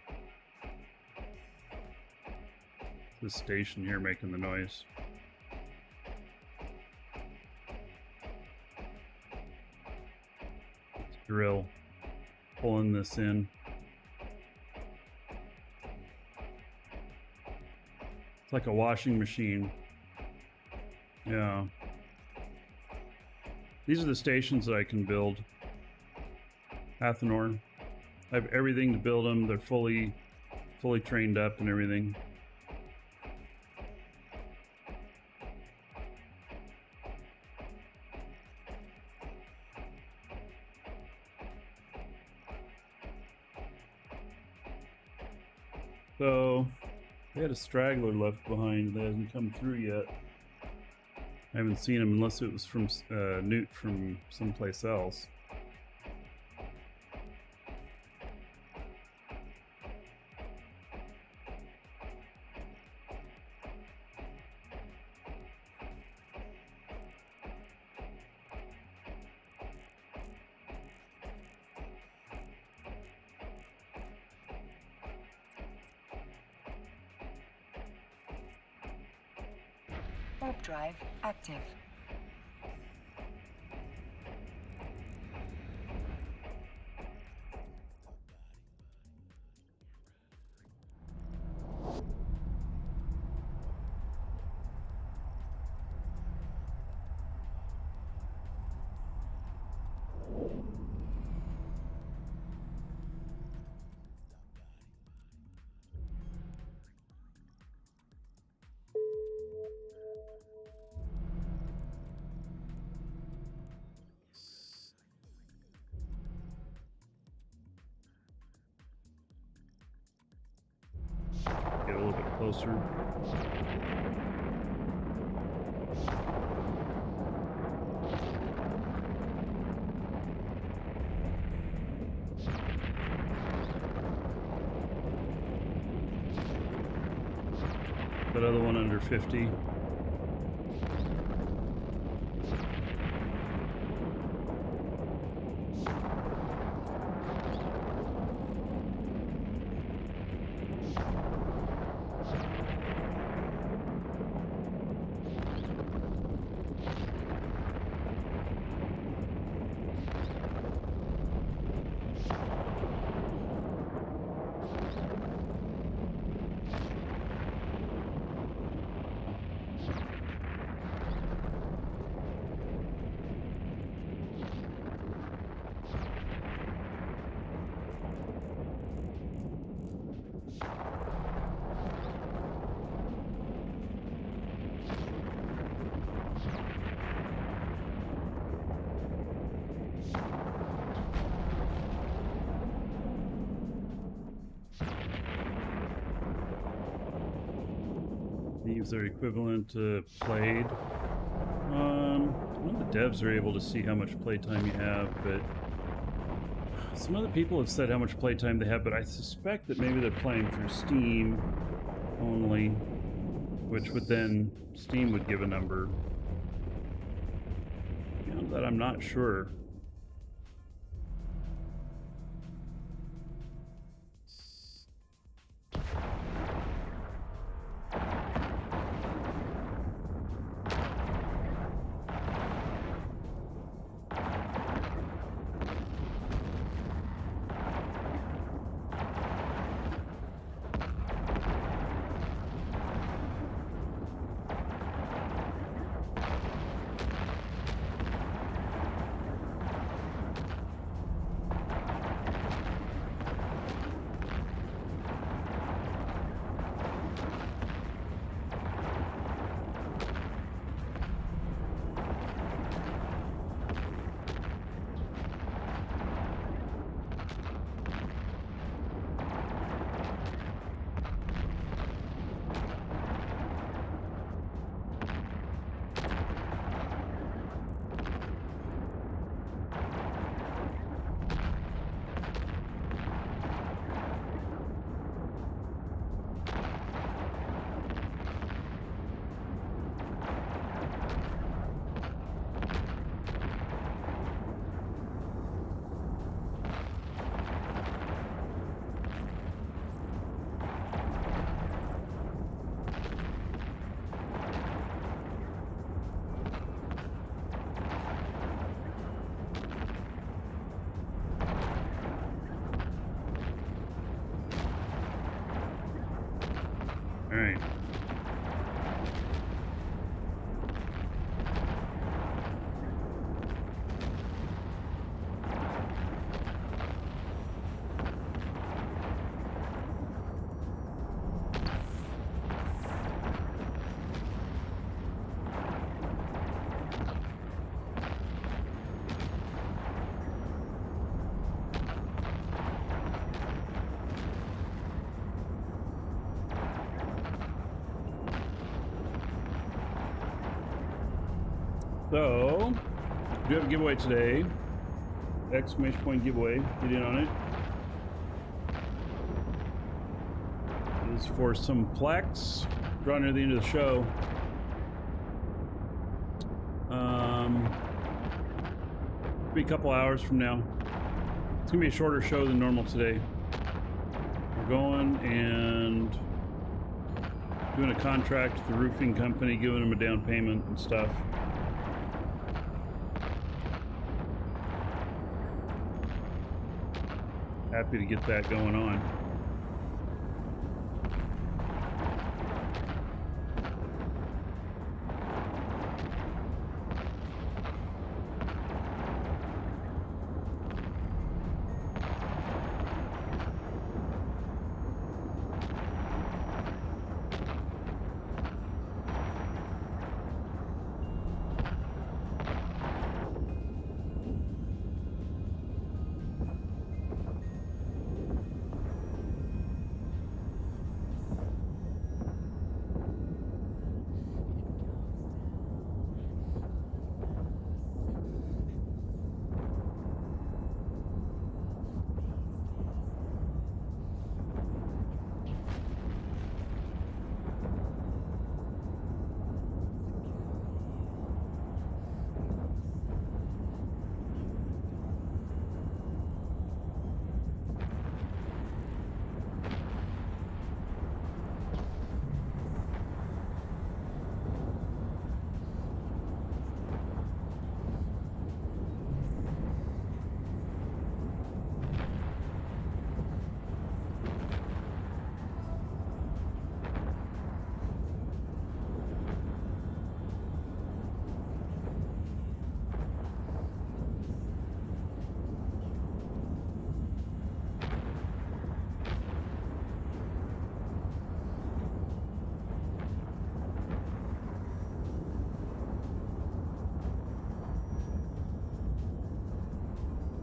This station here making the noise. Drill pulling this in. It's like a washing machine. Yeah. These are the stations that I can build. Athenor. I have everything to build them. They're fully trained up and everything. So they had a straggler left behind that hasn't come through yet. I haven't seen him unless it was from Newt from someplace else. Warp drive active. Get a little bit closer. That other one under 50. These are equivalent to played. None of the devs are able to see how much playtime you have, but some other people have said how much playtime they have, but I suspect that maybe they're playing through Steam only, which would then, Steam would give a number. Beyond that, I'm not sure. All right. So, we have a giveaway today. Exclamation point giveaway. Get in on it. It is for some Plex. Drawn near the end of the show. Be a couple hours from now. It's gonna be a shorter show than normal today. We're going and doing a contract with the roofing company, giving them a down payment and stuff. Happy to get that going on.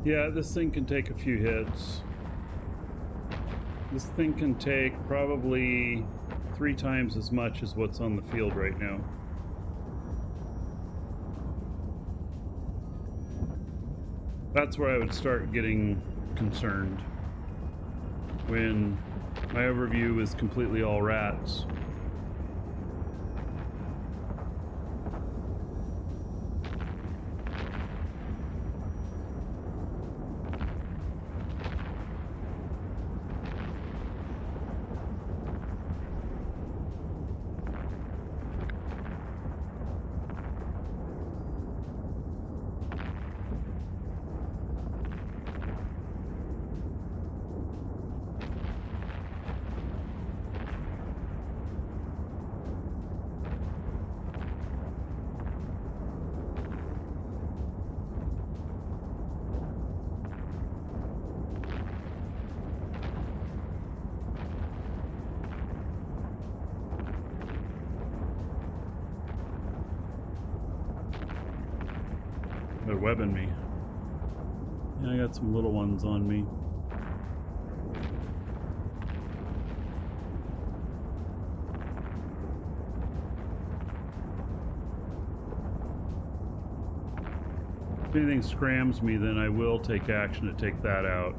Yeah, this thing can take a few hits. This thing can take probably 3 times as much as what's on the field right now. That's where I would start getting concerned. When my overview is completely all rats. They're webbing me. Yeah, I got some little ones on me. If anything scrams me, then I will take action to take that out.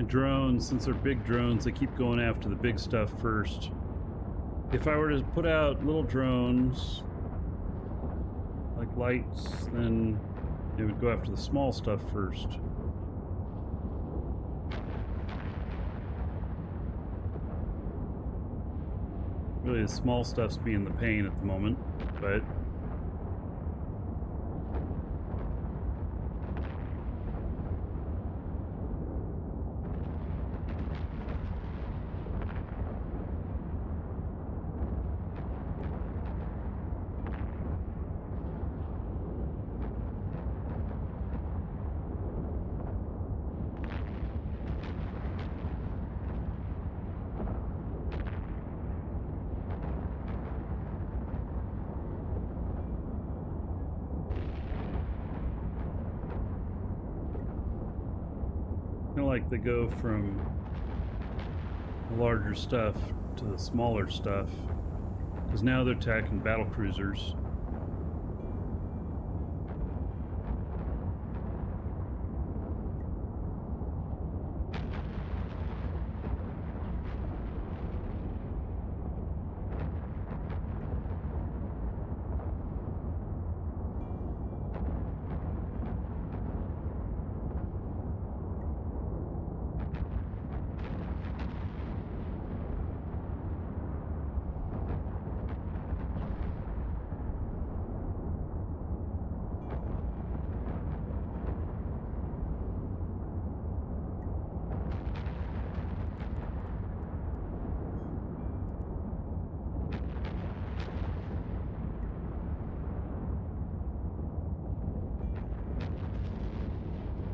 drones, since they're big drones, they keep going after the big stuff first. If I were to put out little drones, like lights, then they would go after the small stuff first. Really, the small stuff's being the pain at the moment, but like they go from the larger stuff to the smaller stuff, because now they're attacking battle cruisers.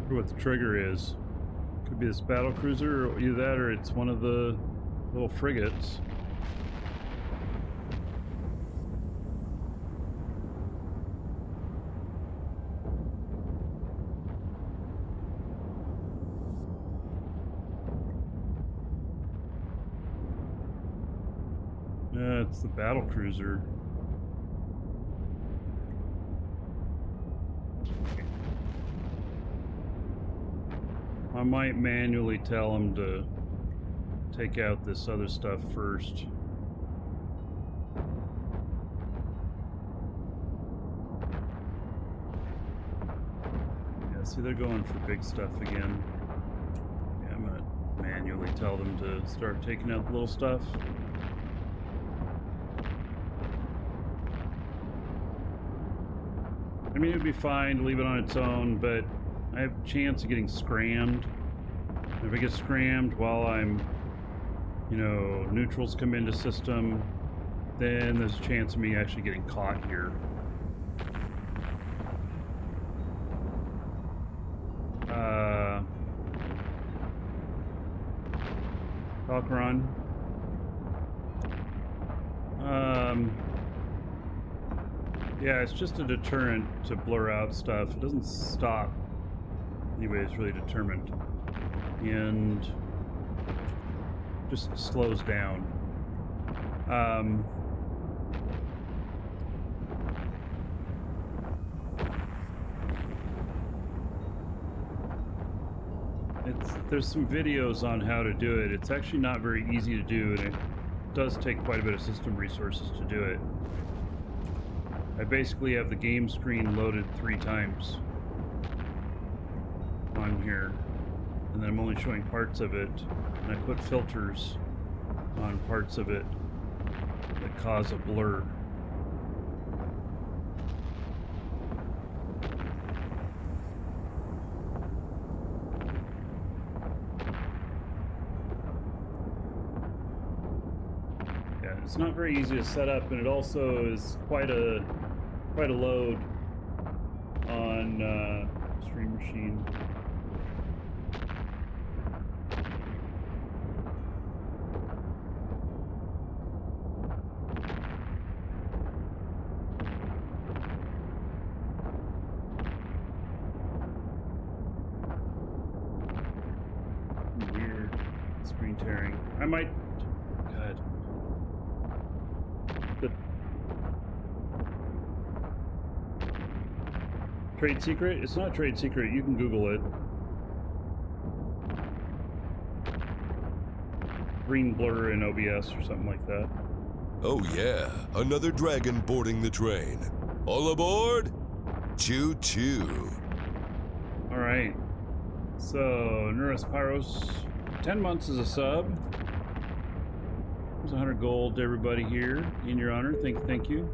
What the trigger is. Could be this battle cruiser, or either that or it's one of the little frigates. Yeah, it's the battle cruiser. I might manually tell them to take out this other stuff first. Yeah, see, they're going for big stuff again. Yeah, I'm gonna manually tell them to start taking out the little stuff. I mean, it'd be fine to leave it on its own, but I have a chance of getting scrammed. If I get scrammed while I'm, you know, neutrals come into system, then there's a chance of me actually getting caught here. Valkyron. Yeah, it's just a deterrent to blur out stuff. It doesn't stop. Anyway, it's really determined. And just slows down. There's some videos on how to do it. It's actually not very easy to do, and it does take quite a bit of system resources to do it. I basically have the game screen loaded 3 times on here, and then I'm only showing parts of it, and I put filters on parts of it that cause a blur. Yeah, it's not very easy to set up, and it also is quite a load on Stream Machine. Weird screen tearing. I might. God. The trade secret? It's not trade secret. You can Google it. green blur in OBS or something like that. Oh yeah, another dragon boarding the train. All aboard! Choo choo. All right. So, Neuros Pyros, 10 months as a sub. There's 100 gold to everybody here. In your honor, thank you.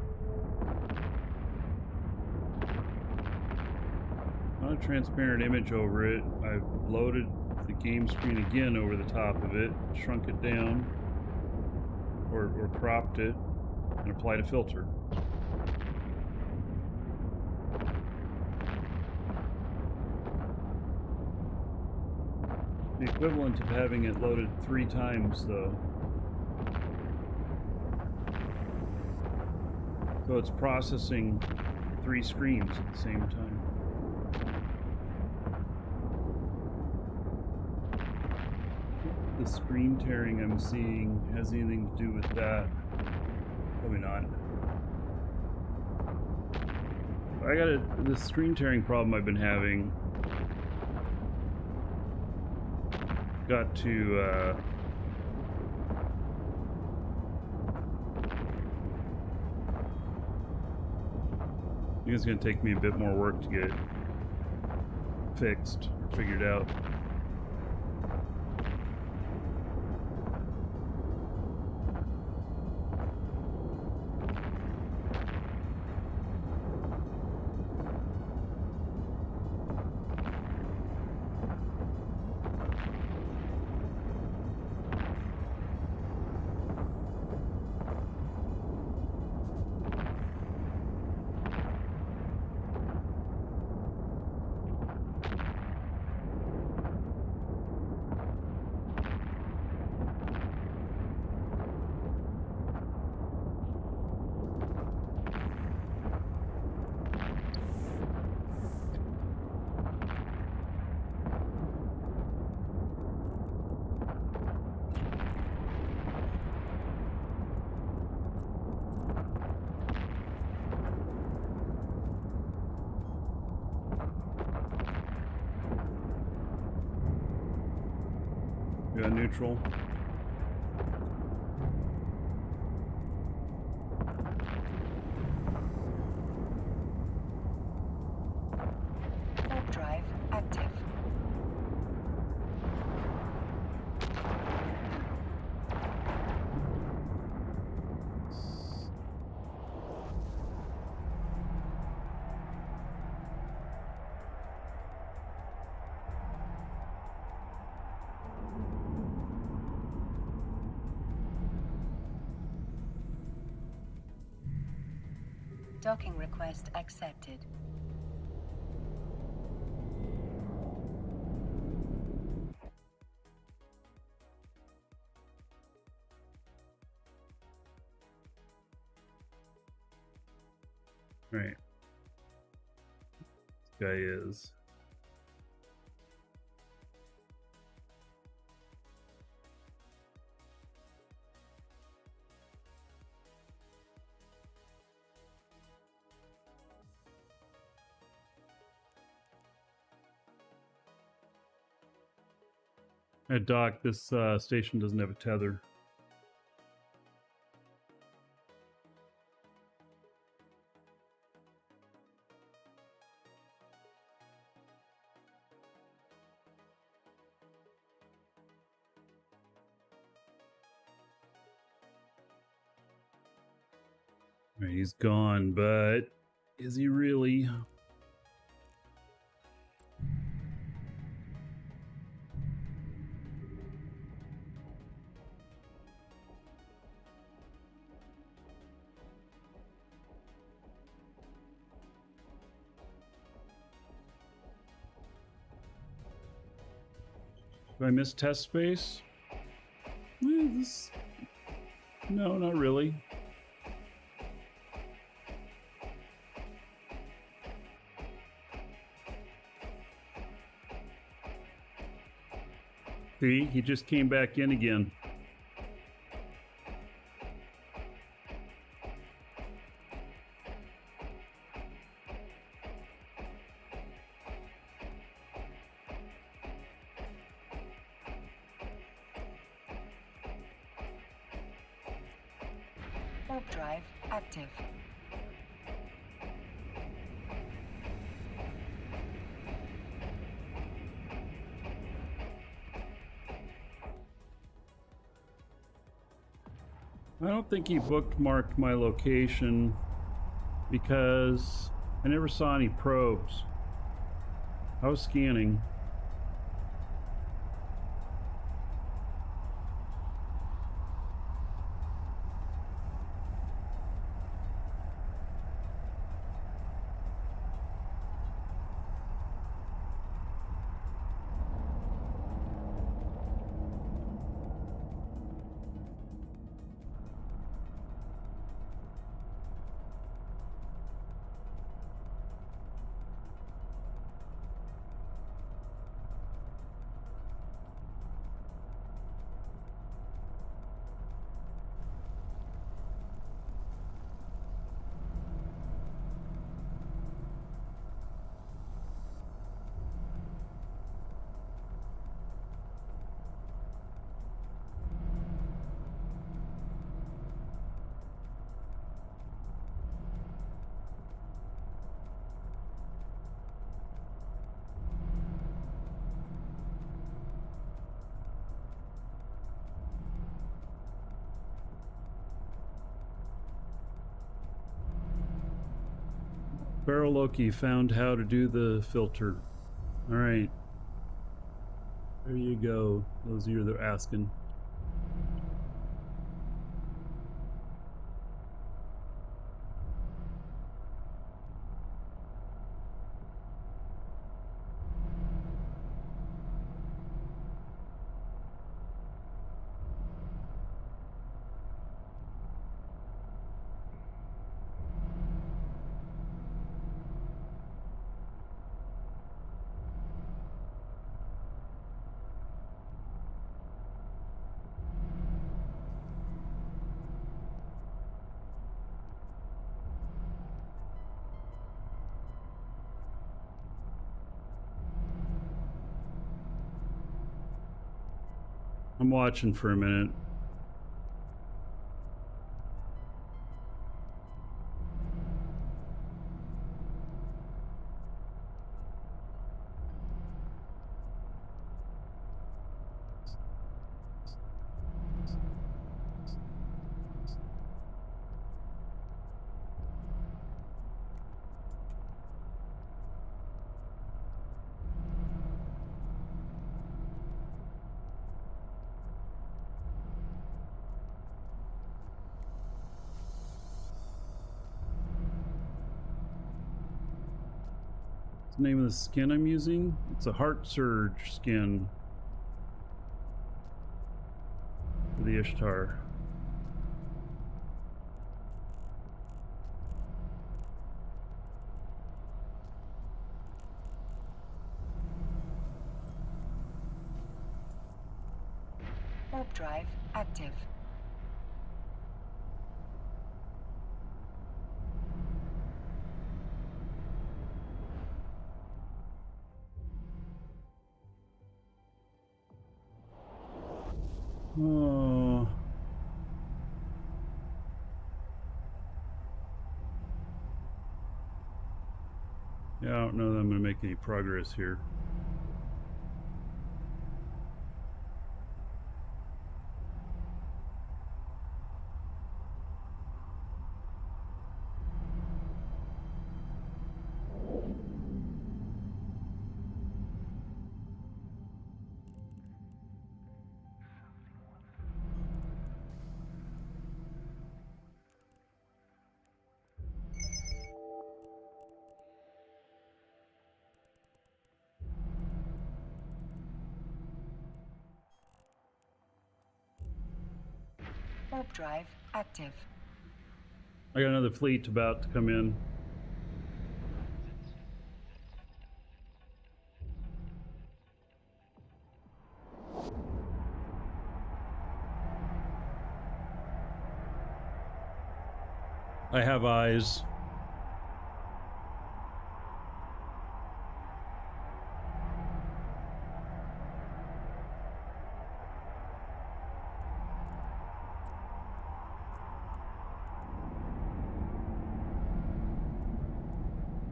Not a transparent image over it. I've loaded the game screen again over the top of it, shrunk it down, or cropped it, and applied a filter. The equivalent of having it loaded 3 times, though. So it's processing 3 screens at the same time. The screen tearing I'm seeing has anything to do with that? Probably not. I got the screen tearing problem I've been having. Got to I think it's going to take me a bit more work to get it fixed or figured out. Neutral. Warp drive active. Docking request accepted. Right. This guy is. At dock, this station doesn't have a tether. Right, he's gone, but is he really? Do I miss test space? No, not really. See, he just came back in again. Warp drive active. I don't think he bookmarked my location because I never saw any probes. I was scanning. Barrel Loki found how to do the filter. All right. There you go. Those of you that are asking. I'm watching for a minute. What's the name of the skin I'm using? It's a Heart Surge skin for the Ishtar. Warp drive active. Oh. Yeah, I don't know that I'm going to make any progress here. Warp drive active. I got another fleet about to come in. I have eyes.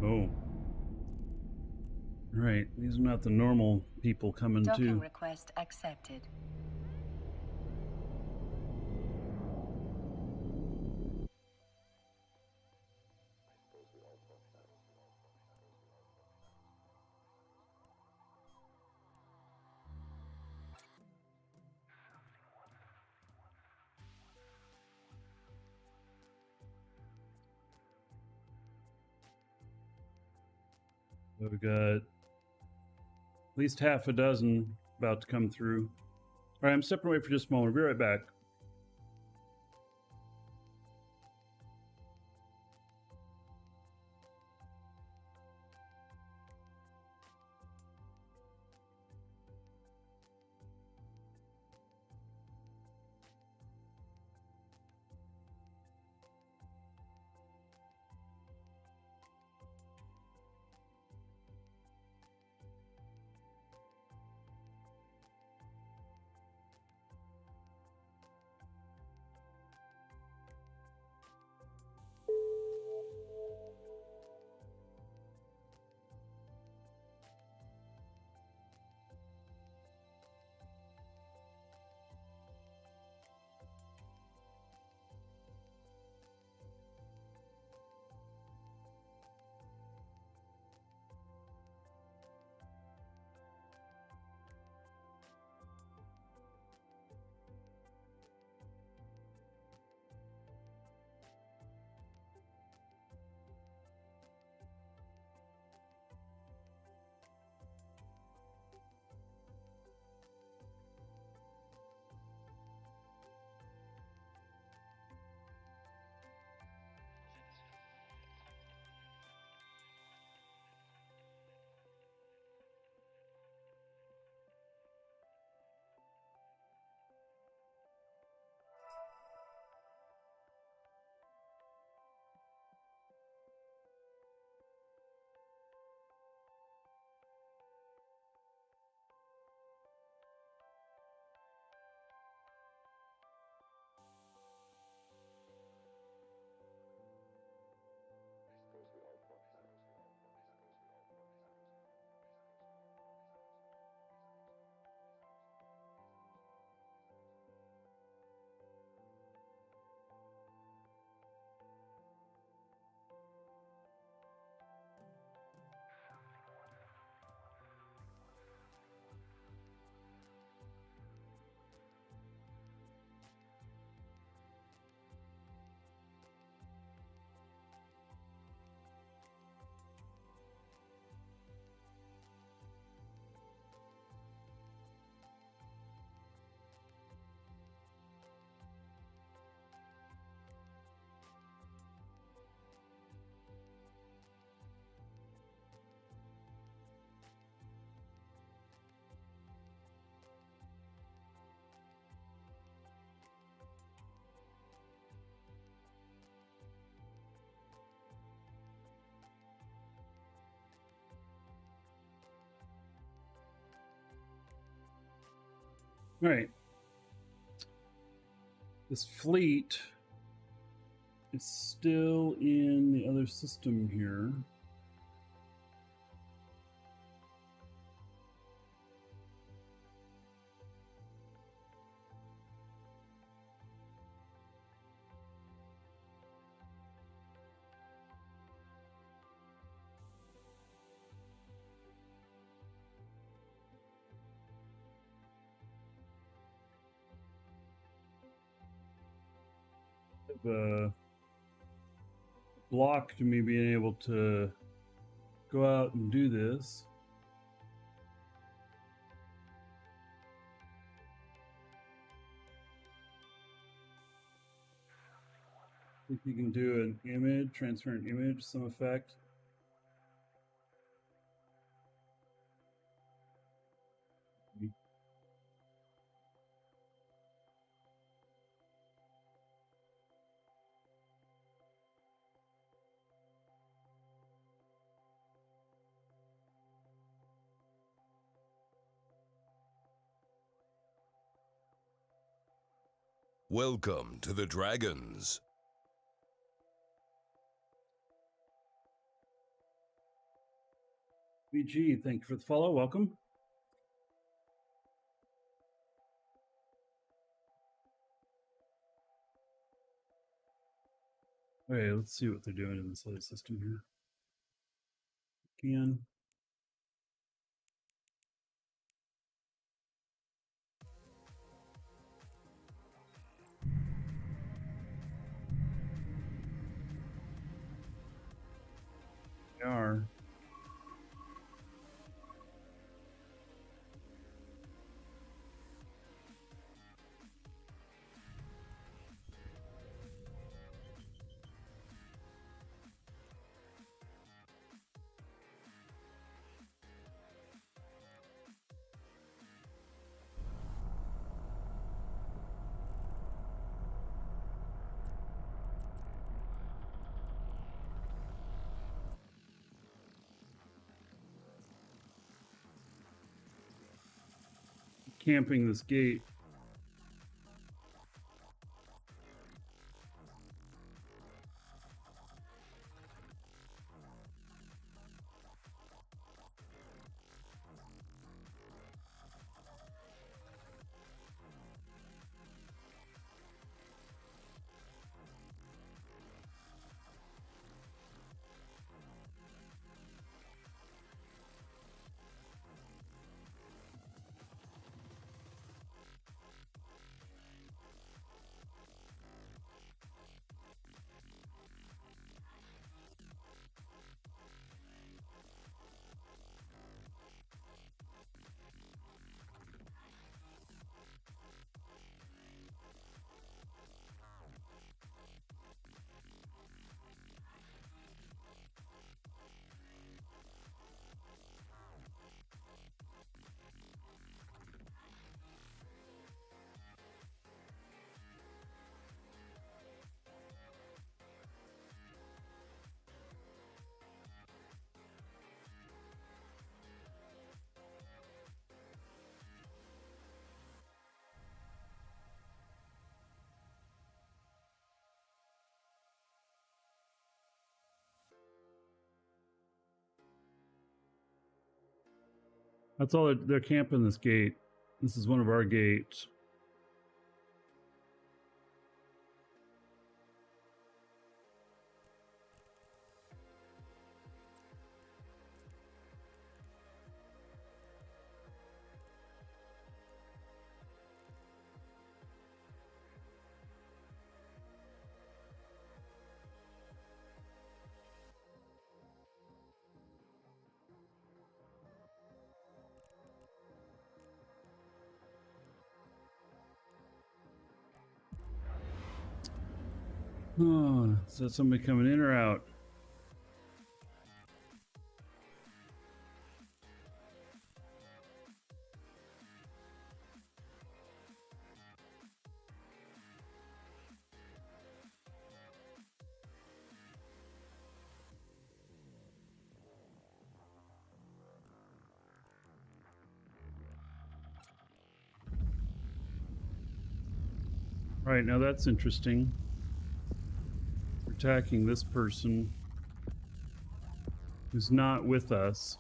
Oh. Right, these are not the normal people coming Docking to. request accepted. We've got at least half a dozen about to come through. All right, I'm stepping away for just a moment. I'll be right back. All right. This fleet is still in the other system here. Blocked me being able to go out and do this. I think you can do an image, transfer an image, some effect. Welcome to the Dragons. BG, thank you for the follow. Welcome. Okay, let's see what they're doing in this other system here. Can. They are. Camping this gate. That's all they're camping this gate. This is one of our gates. Oh, is that somebody coming in or out? Right, now that's interesting. We're attacking this person who's not with us.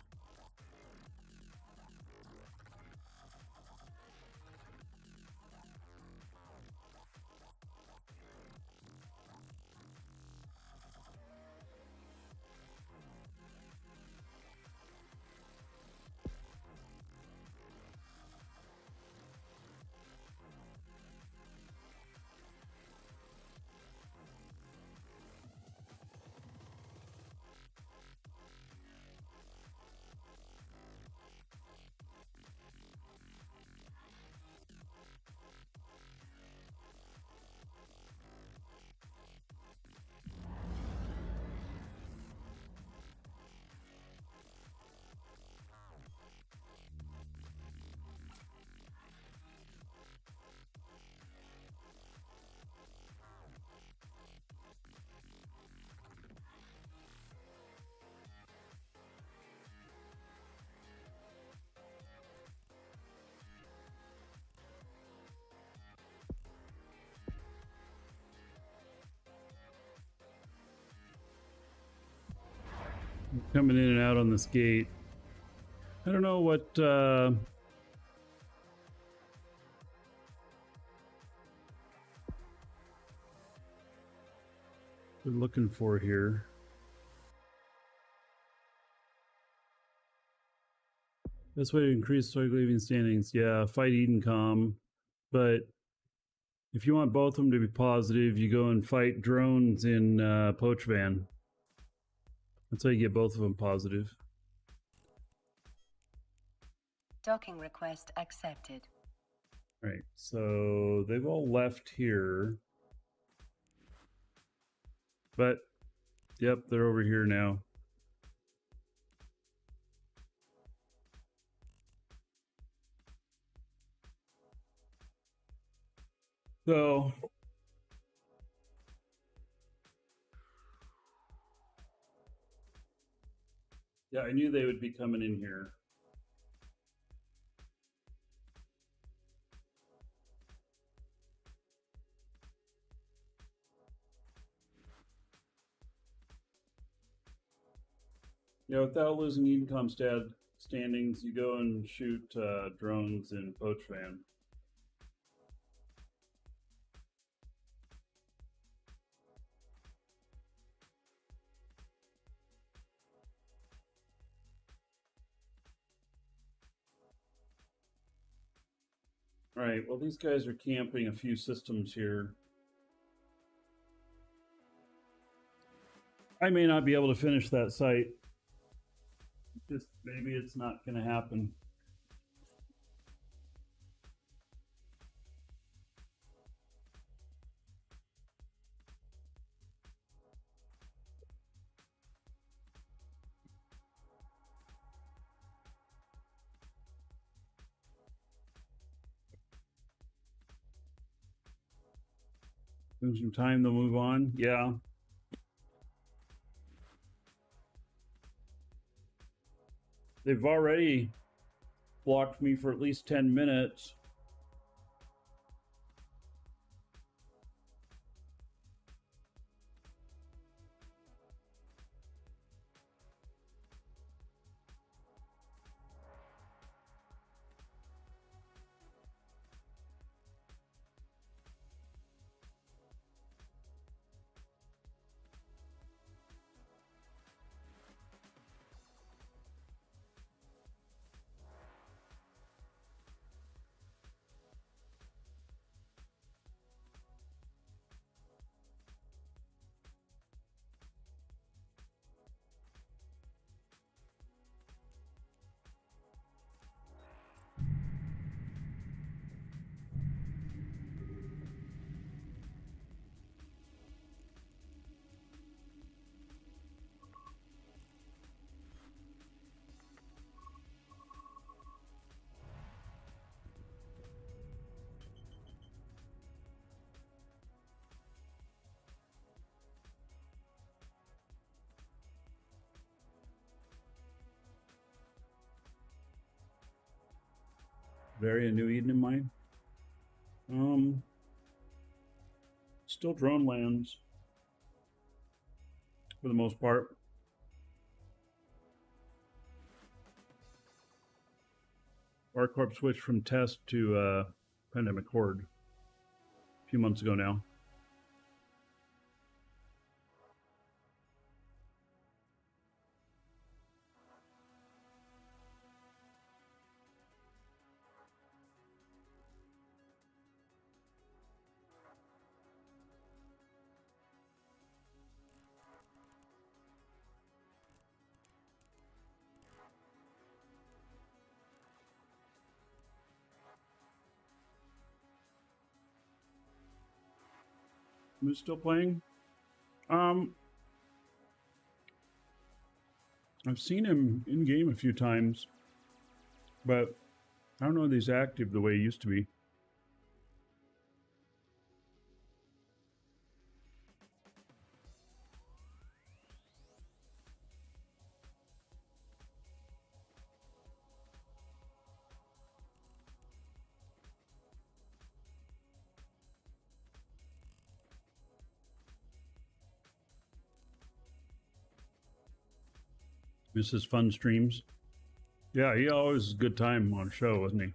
Coming in and out on this gate. I don't know what we're looking for here. Best way to increase stoic leaving standings. Yeah, fight Edencom. But if you want both of them to be positive, you go and fight drones in Pochvan. That's how you get both of them positive. Docking request accepted. Right, so they've all left here. But, yep, they're over here now. So, yeah, I knew they would be coming in here. Yeah, without losing Edencom standings, you go and shoot drones in Pochvan. All right, well, these guys are camping a few systems here. I may not be able to finish that site. Just maybe it's not going to happen. Give them some time to move on. Yeah. They've already blocked me for at least 10 minutes. Very a New Eden in mind. Still drone lands for the most part. ArcCorp switched from test to Pandemic Horde a few months ago now. Who's still playing? I've seen him in game a few times, but I don't know if he's active the way he used to be. This is fun streams. Yeah, he always was a good time on a show, wasn't he?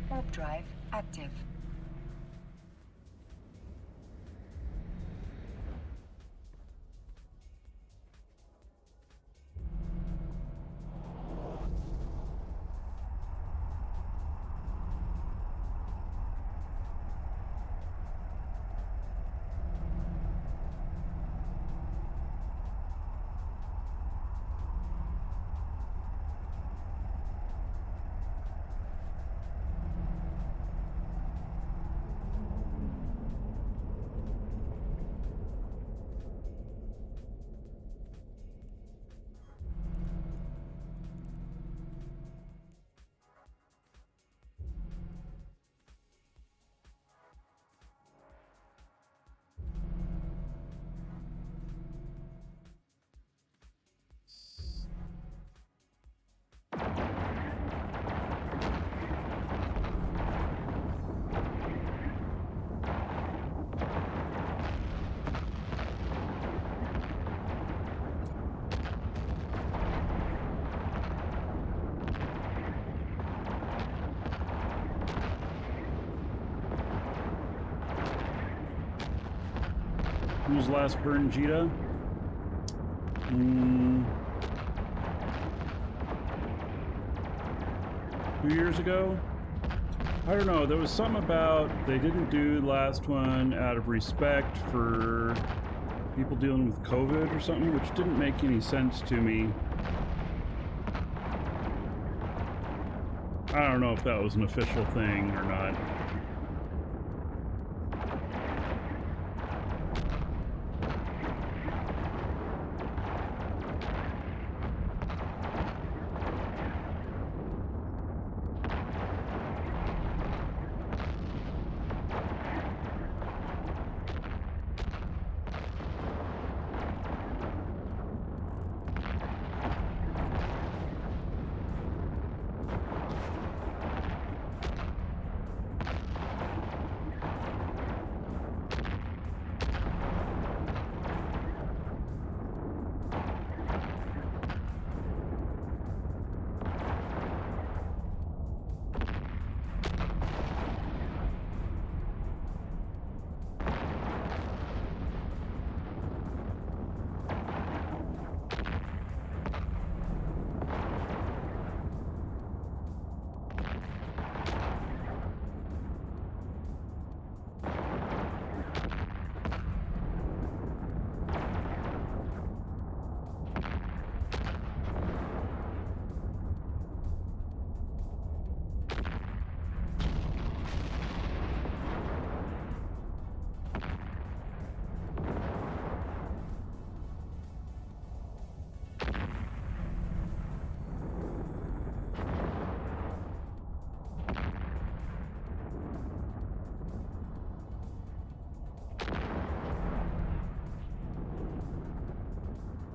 Warp drive active. Who's last burned Jita? 2 years ago? I don't know. There was something about they didn't do the last one out of respect for people dealing with COVID or something, which didn't make any sense to me. I don't know if that was an official thing or not.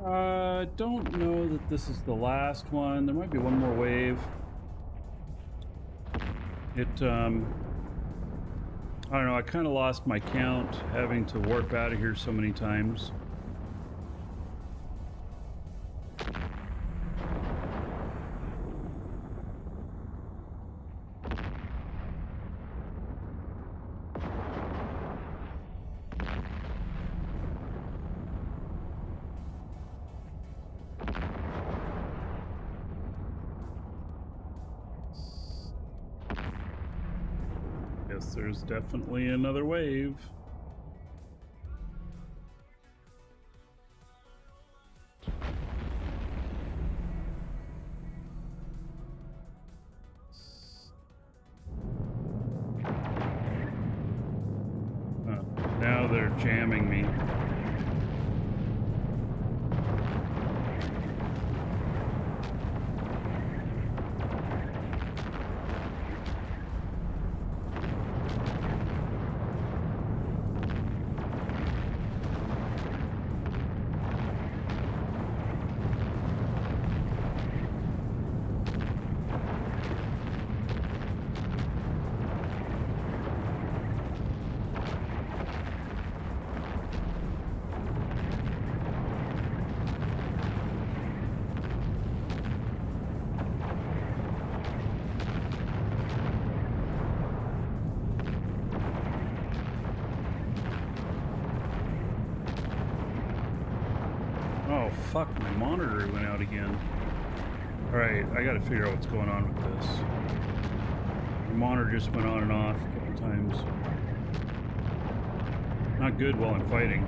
I don't know that this is the last one. There might be one more wave. I don't know, I kind of lost my count having to warp out of here so many times. Guess there's definitely another wave. they're jamming me. Oh, fuck, my monitor went out again. Alright, I gotta figure out what's going on with this. The monitor just went on and off a couple times. Not good while I'm fighting.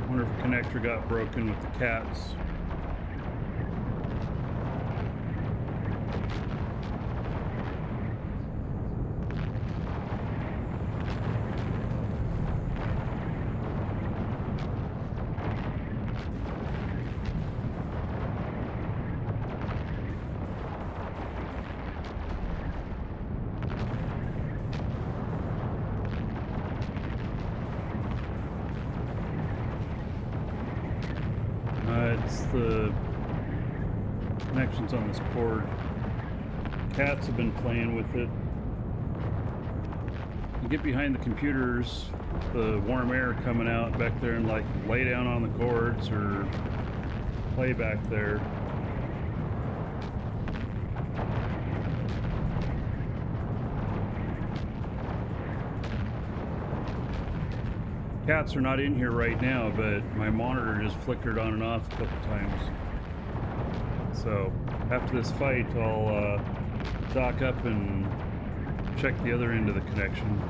Wonder if the connector got broken with the cats. It's the connections on this cord. Cats have been playing with it. You get behind the computers, the warm air coming out back there, and like lay down on the cords or play back there. Cats are not in here right now, but my monitor just flickered on and off a couple times. So after this fight, I'll dock up and check the other end of the connection.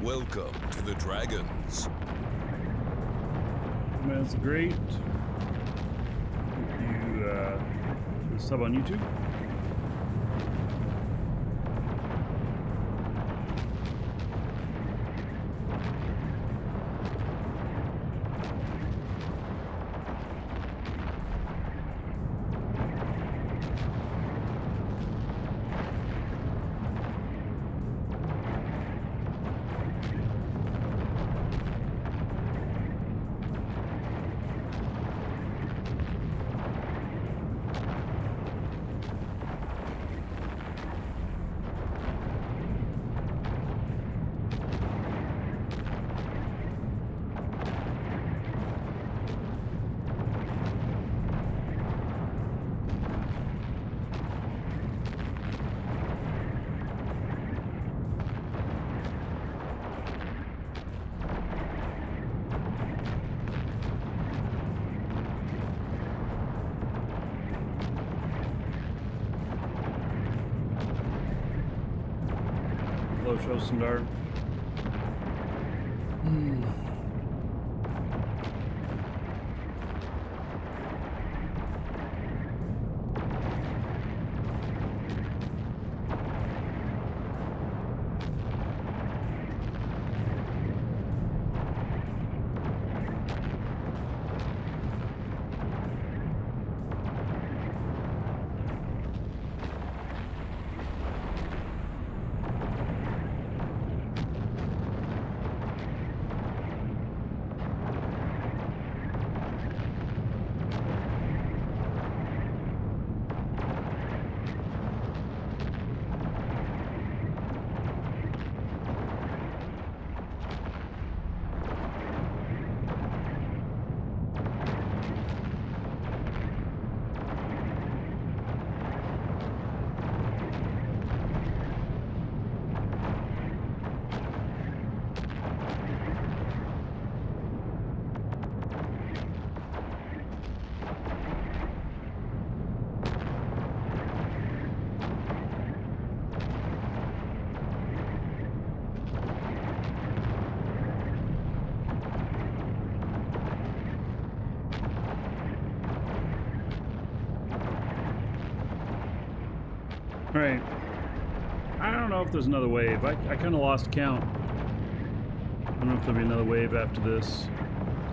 Welcome to the Dragons. That's great. Hope you sub on YouTube. Hello, Shosundar. Right. I don't know if there's another wave. I kind of lost count. I don't know if there'll be another wave after this.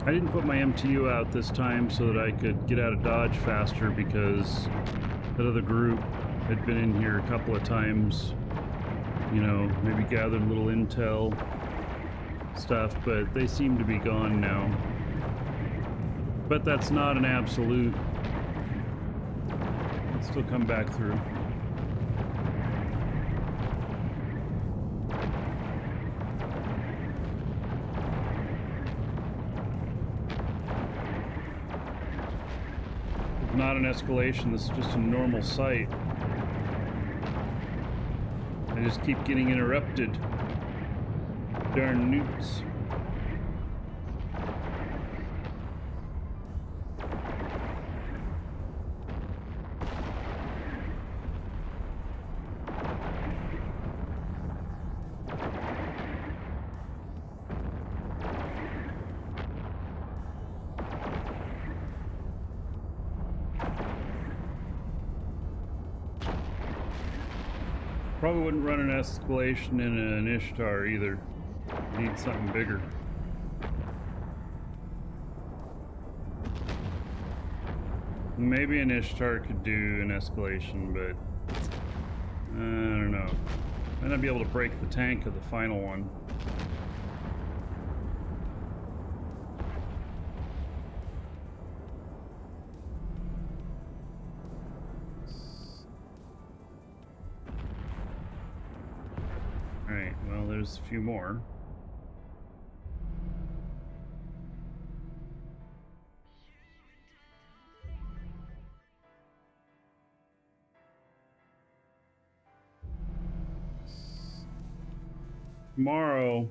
I didn't put my MTU out this time so that I could get out of Dodge faster because that other group had been in here a couple of times. You know, maybe gathered a little intel stuff, but they seem to be gone now. But that's not an absolute. It'll still come back through. Not an escalation, this is just a normal site. I just keep getting interrupted. Darn newts. Probably wouldn't run an escalation in an Ishtar either. Need something bigger. Maybe an Ishtar could do an escalation, but I don't know. Might not be able to break the tank of the final one. Alright, well, there's a few more. Tomorrow,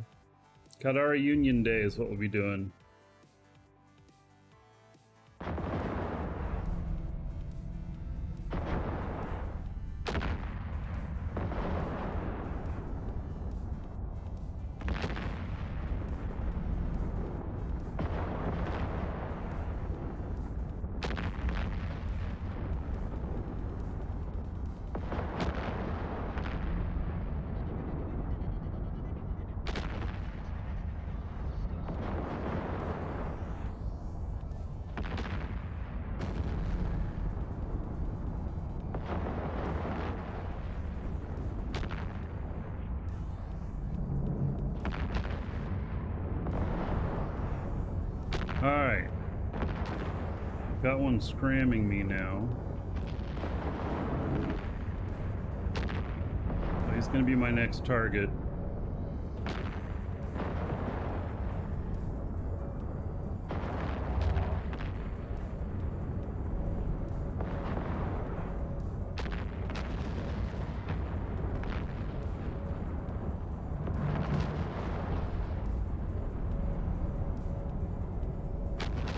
Kadara Union Day is what we'll be doing. Alright. Got one scramming me now. So he's gonna be my next target.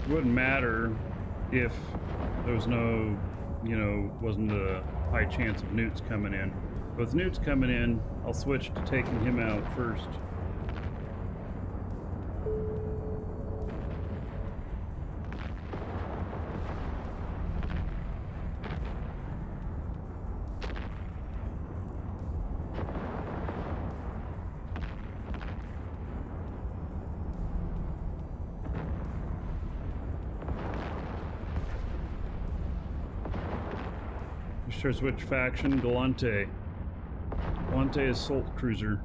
Wouldn't matter if there was no, you know, wasn't a high chance of newts coming in. But with newts coming in, I'll switch to taking him out first. Sure, which faction? Galante. Galante is Salt Cruiser.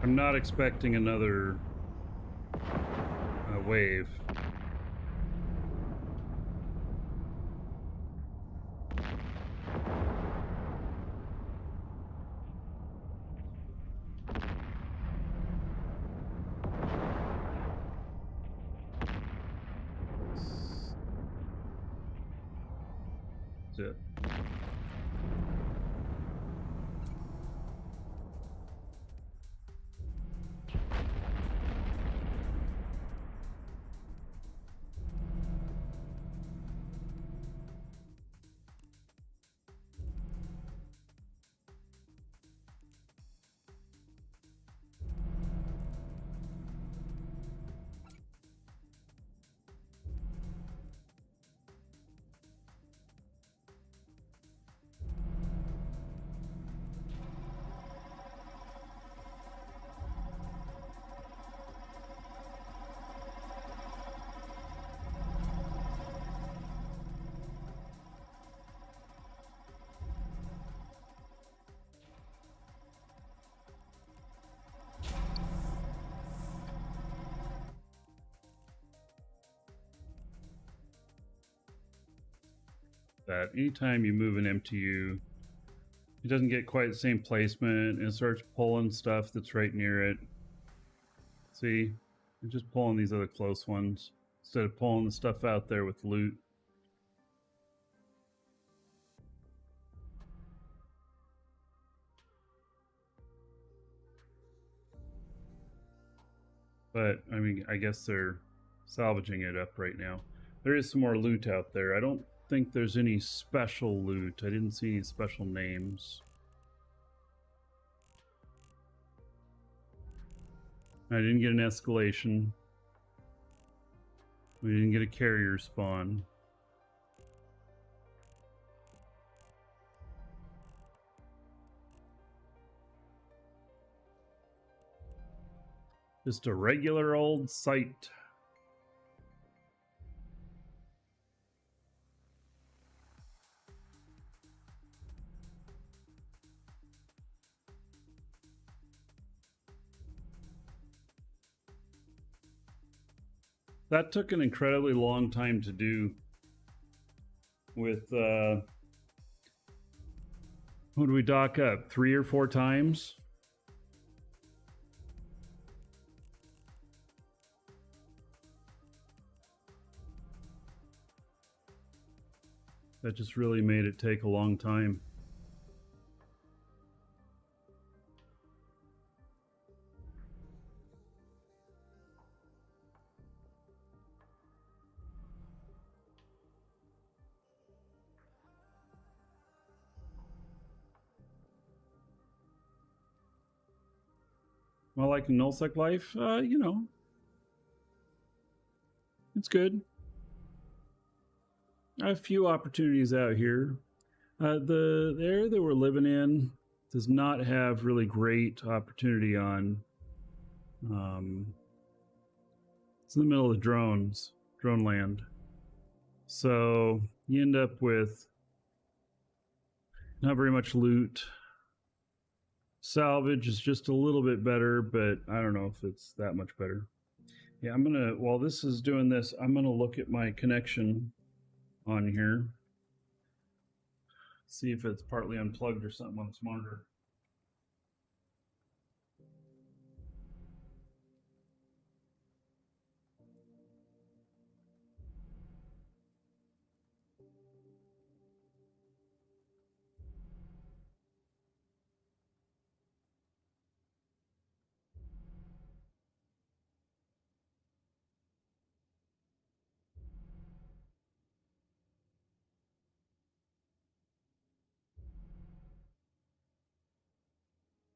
I'm not expecting another wave. That's it. That anytime you move an MTU, it doesn't get quite the same placement, and it starts pulling stuff that's right near it. See, I'm just pulling these other close ones instead of pulling the stuff out there with loot. But I mean, I guess they're salvaging it up right now. There is some more loot out there. I don't think there's any special loot. I didn't see any special names. I didn't get an escalation. We didn't get a carrier spawn. Just a regular old site. That took an incredibly long time to do with, what do we dock up? 3 or 4 times? That just really made it take a long time. Well, like Null-sec life, you know, it's good. A few opportunities out here. The area that we're living in does not have really great opportunity on. It's in the middle of the drone land. So you end up with not very much loot. Salvage is just a little bit better, but I don't know if it's that much better. Yeah, I'm gonna, while this is doing this, I'm gonna look at my connection on here. See if it's partly unplugged or something on this monitor.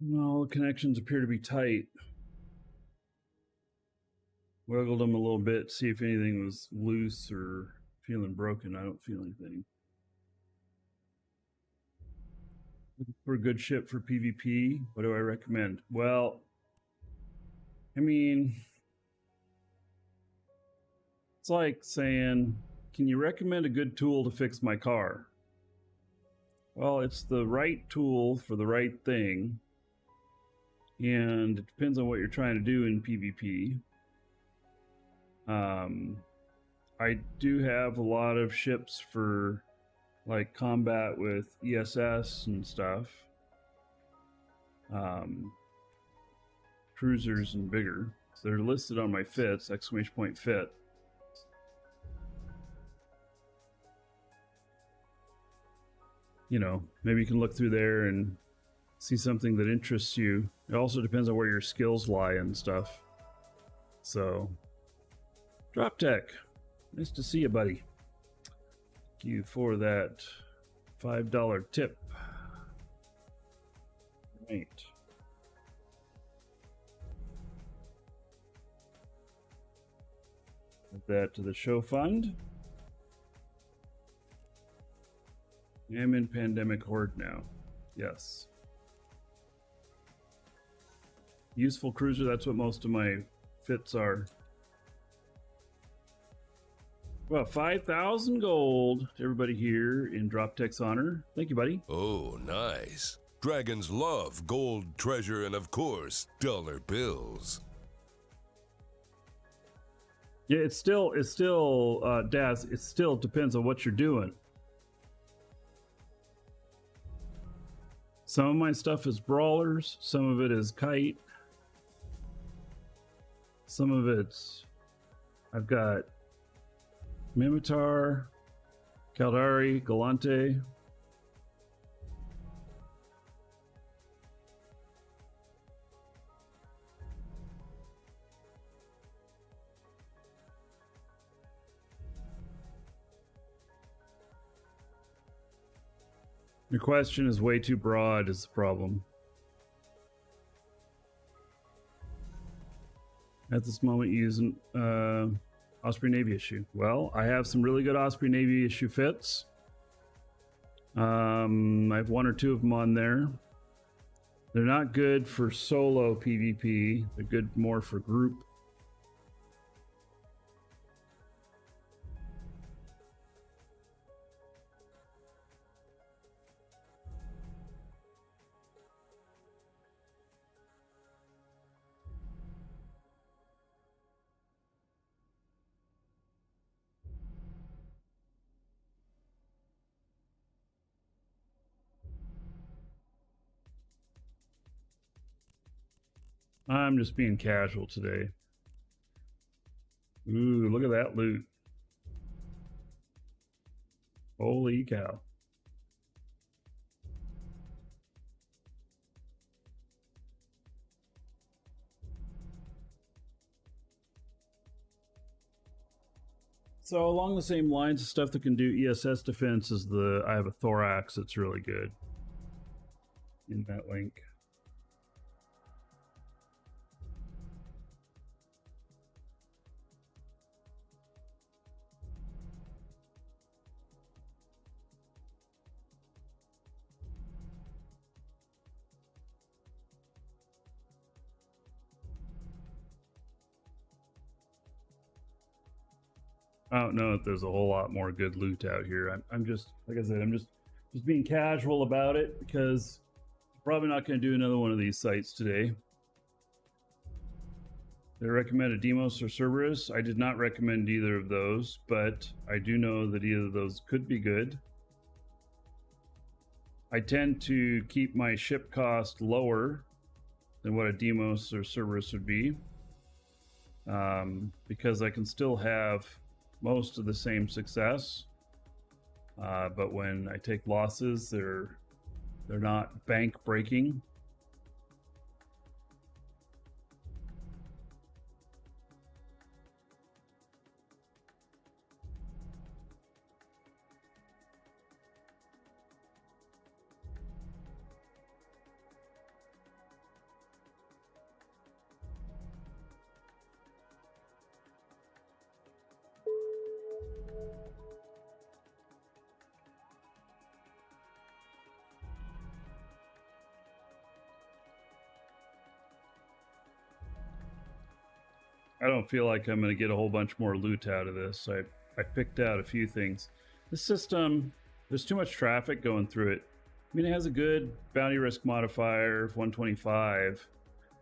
Well, the connections appear to be tight. Wiggled them a little bit, see if anything was loose or feeling broken. I don't feel anything. Looking for a good ship for PvP. What do I recommend? Well, I mean, it's like saying, can you recommend a good tool to fix my car? Well, it's the right tool for the right thing. and it depends on what you're trying to do in PvP. I do have a lot of ships for like combat with ESS and stuff. Cruisers and bigger. So they're listed on my fits, exclamation point fit. You know, maybe you can look through there and see something that interests you. It also depends on where your skills lie and stuff. So, Drop Tech, nice to see you, buddy. Thank you for that $5 tip. Right. Add that to the show fund. I'm in Pandemic Horde now. Yes. Useful cruiser, that's what most of my fits are. Well, 5,000 gold to everybody here in DropTech's honor. Thank you, buddy. Oh, nice. Dragons love gold, treasure, and of course, dollar bills. Yeah, it's still, Daz, it still depends on what you're doing. Some of my stuff is brawlers, some of it is kite. Some of it's, I've got Mimitar, Caldari, Galante. Your question is way too broad is the problem. At this moment, using Osprey Navy issue. Well, I have some really good Osprey Navy issue fits. I have one or two of them on there. They're not good for solo PvP. They're good more for group. I'm just being casual today. Ooh, look at that loot. Holy cow. So along the same lines of stuff that can do ESS defense is I have a Thorax that's really good in that link. I don't know if there's a whole lot more good loot out here. I'm just, like I said, I'm just being casual about it because I'm probably not going to do another one of these sites today. They recommended Demos or Cerberus. I did not recommend either of those, but I do know that either of those could be good. I tend to keep my ship cost lower than what a Demos or Cerberus would be, because I can still have most of the same success, but when I take losses, they're not bank breaking. I don't feel like I'm going to get a whole bunch more loot out of this. I picked out a few things. This system, there's too much traffic going through it. I mean, it has a good bounty risk modifier of 125,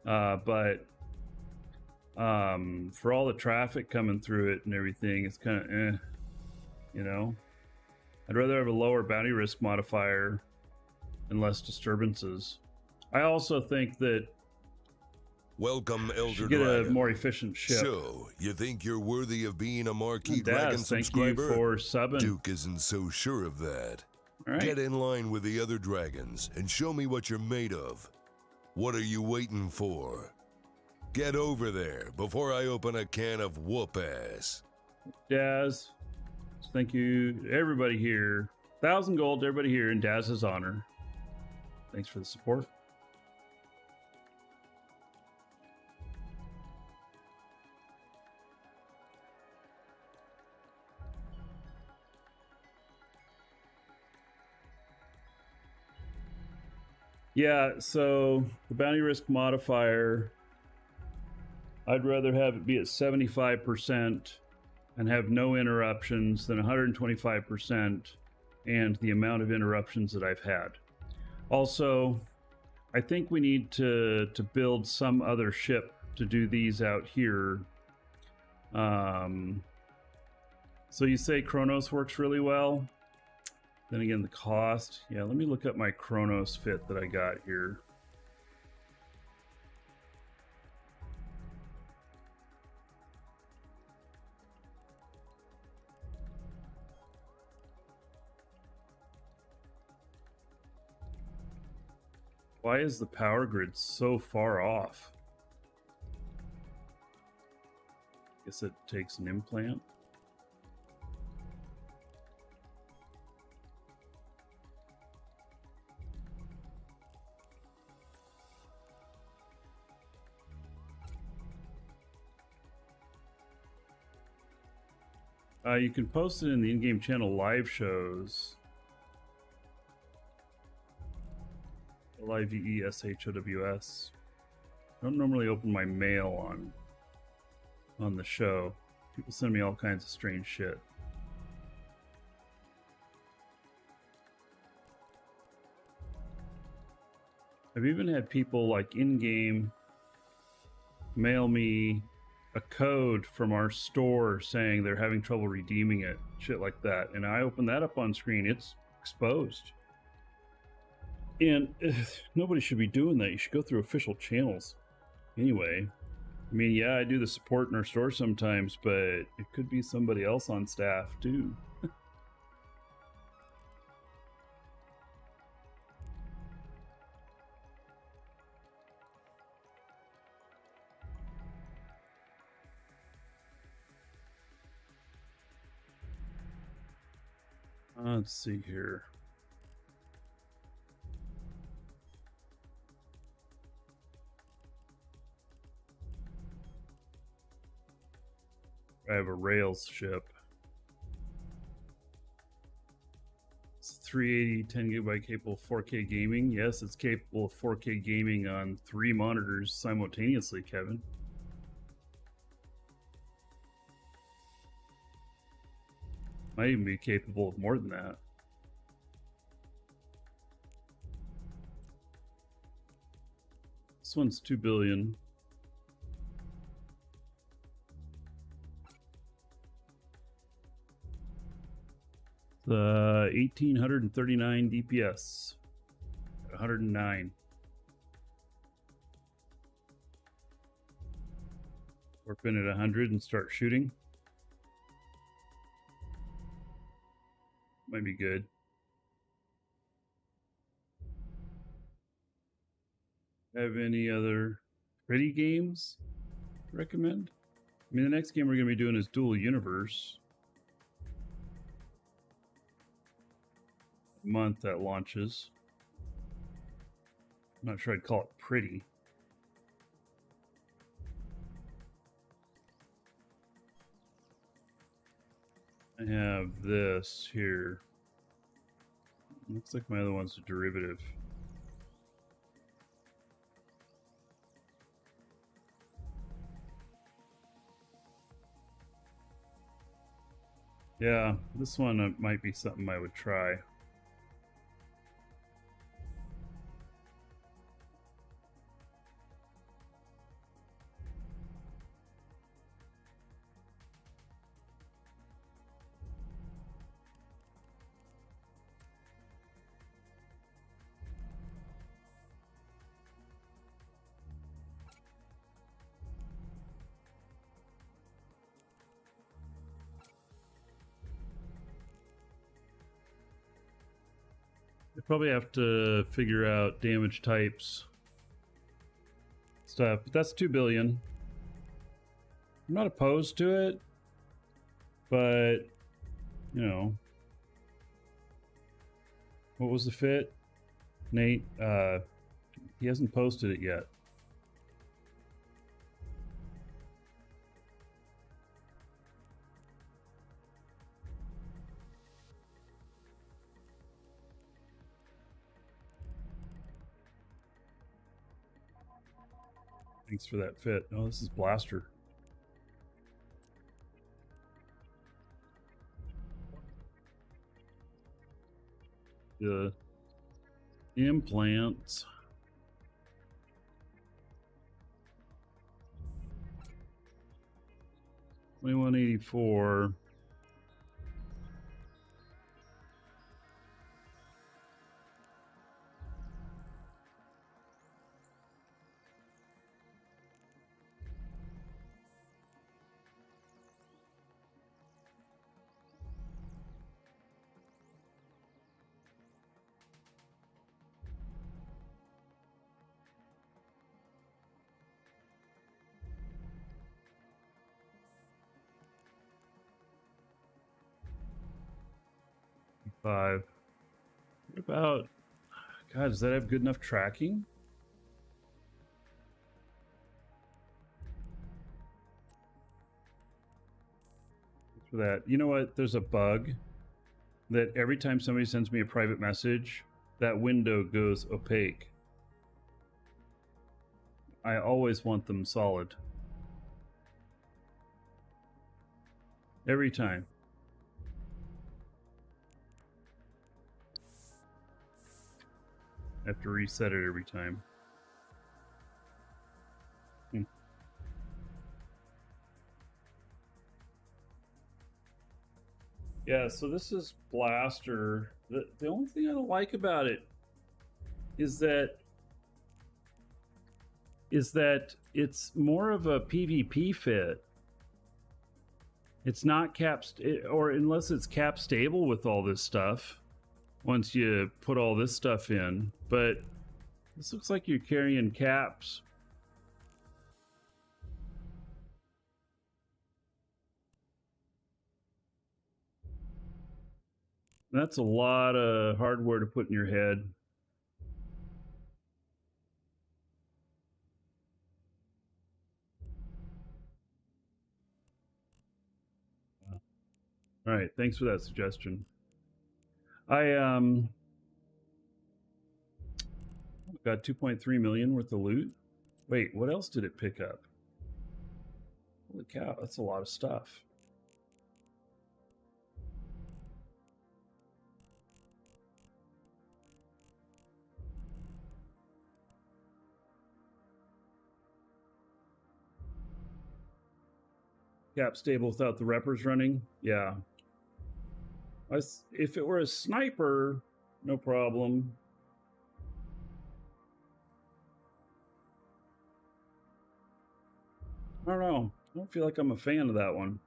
But for all the traffic coming through it and everything, it's kind of you know. I'd rather have a lower bounty risk modifier and less disturbances. I also think that Welcome, Elder should get Dragon. a more efficient ship. So, you think you're worthy of being a Markee Daz, Dragon thank subscriber? you for subbing. Duke isn't so sure of that. All right. Get in line with the other dragons and show me what you're made of. What are you waiting for? Get over there before I open a can of whoop ass. Daz, thank you to everybody here. 1,000 gold to everybody here in Daz's honor. Thanks for the support. Yeah, so the bounty risk modifier, I'd rather have it be at 75% and have no interruptions than 125% and the amount of interruptions that I've had. Also, I think we need to build some other ship to do these out here. So you say Kronos works really well. Then again, the cost. Yeah, let me look up my Kronos fit that I got here. Why is the power grid so far off? Guess it takes an implant. You can post it in the in-game channel live shows. Live VESHOWS. I don't normally open my mail on the show. People send me all kinds of strange shit. I've even had people like in-game mail me a code from our store saying they're having trouble redeeming it, shit like that. And I open that up on screen, it's exposed. And nobody should be doing that. You should go through official channels. Anyway, I mean, yeah, I do the support in our store sometimes, but it could be somebody else on staff too. Let's see here. I have a Rails ship. It's 380, 10 gigabyte capable of 4K gaming. Yes, it's capable of 4K gaming on 3 monitors simultaneously, Kevin. Might even be capable of more than that. This one's 2 billion. The 1839 DPS, 109. Warp in at 100 and start shooting. Might be good. Have any other pretty games to recommend? I mean, the next game we're going to be doing is Dual Universe. Month that launches. I'm not sure I'd call it pretty. I have this here. Looks like my other one's a derivative. Yeah, this one might be something I would try. Probably have to figure out damage types stuff, but that's 2 billion. I'm not opposed to it, but you know, what was the fit? Nate, he hasn't posted it yet. Thanks for that fit. Oh, this is Blaster. The implants. $21.84. Five. What about, God, does that have good enough tracking? For that, you know what? There's a bug that every time somebody sends me a private message, that window goes opaque. I always want them solid. Every time. I have to reset it every time. Yeah, so this is Blaster. The only thing I don't like about it is that it's more of a PvP fit. It's not or unless it's cap stable with all this stuff once you put all this stuff in, but this looks like you're carrying caps. That's a lot of hardware to put in your head. All right, thanks for that suggestion. I got 2.3 million worth of loot. Wait, what else did it pick up? Holy cow, that's a lot of stuff. Cap stable without the reppers running? Yeah. If it were a sniper, no problem. I don't know. I don't feel like I'm a fan of that one.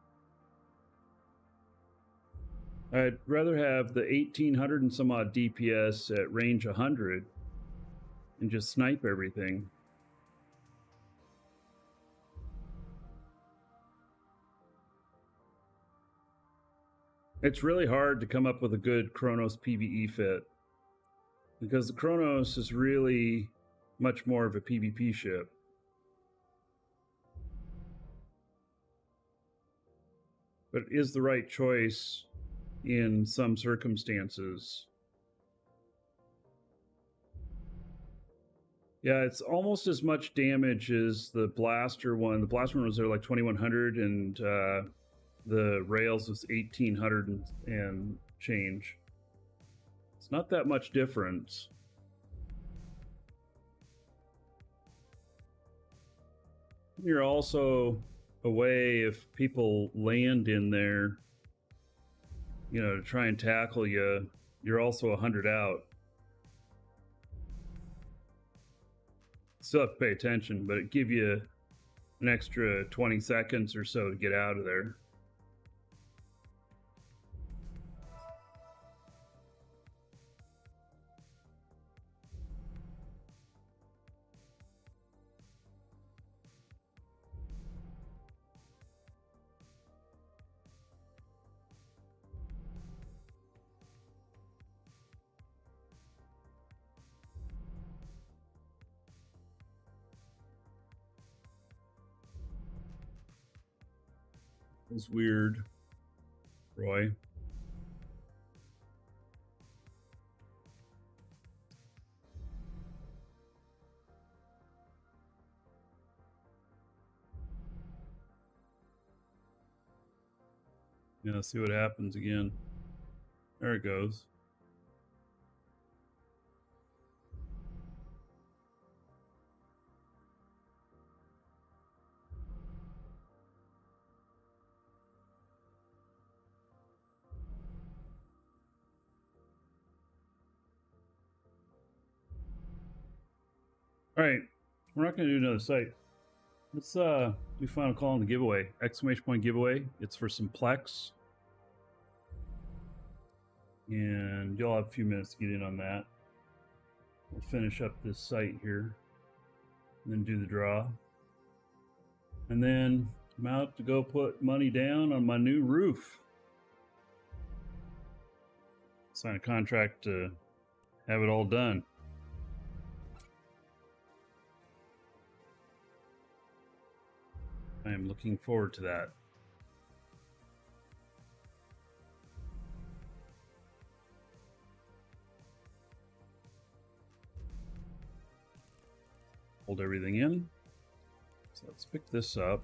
I'd rather have the 1800 and some odd DPS at range 100 and just snipe everything. It's really hard to come up with a good Kronos PvE fit because the Kronos is really much more of a PvP ship. But it is the right choice in some circumstances. Yeah, it's almost as much damage as the Blaster one. The Blaster one was there like 2100 and the Rails was 1800 and change. It's not that much difference. You're also away if people land in there, you know, to try and tackle you. You're also 100 out. Still have to pay attention, but it give you an extra 20 seconds or so to get out of there. It was weird, Roy. Yeah, let's see what happens again. There it goes. All right, we're not going to do another site. Let's do final call on the giveaway. Exclamation point giveaway. It's for some Plex. And you'll have a few minutes to get in on that. We'll finish up this site here. And then do the draw. And then I'm out to go put money down on my new roof. Sign a contract to have it all done. I am looking forward to that. Hold everything in. So let's pick this up.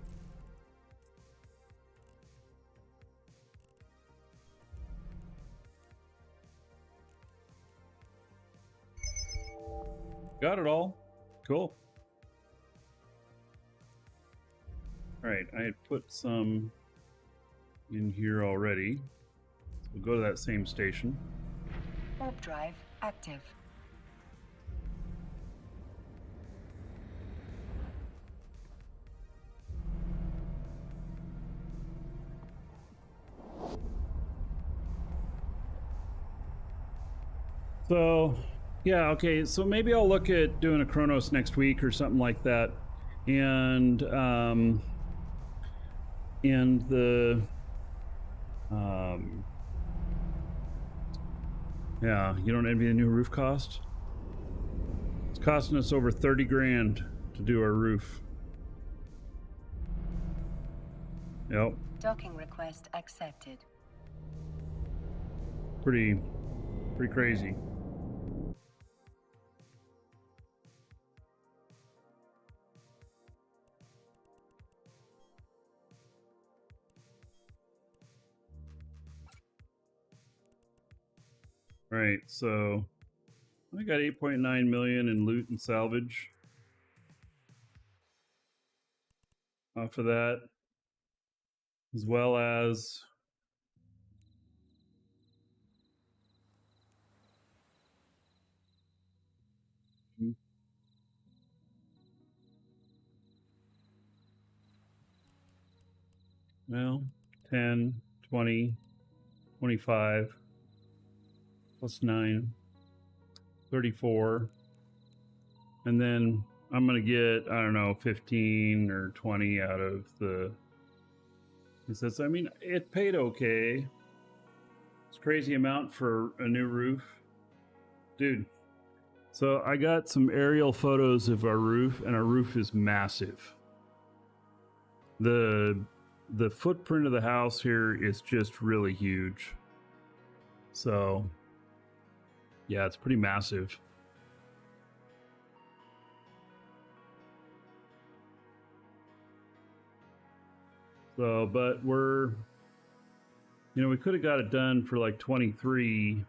Got it all. Cool. All right, I had put some in here already. So we'll go to that same station. Warp drive active. So, yeah, okay. So maybe I'll look at doing a Chronos next week or something like that. And the yeah, you don't envy the new roof cost? It's costing us over 30 grand to do our roof. Yep. Docking request accepted. Pretty crazy. All right, so I got 8.9 million in loot and salvage off of that, as well as well, 10, 20, 25 plus 9, 34. And then I'm going to get, I don't know, 15 or 20 out of the... He says, I mean, it paid okay. It's a crazy amount for a new roof. Dude, so I got some aerial photos of our roof, and our roof is massive. The footprint of the house here is just really huge. So, yeah, it's pretty massive. So, but we're, you know, we could have got it done for like 23,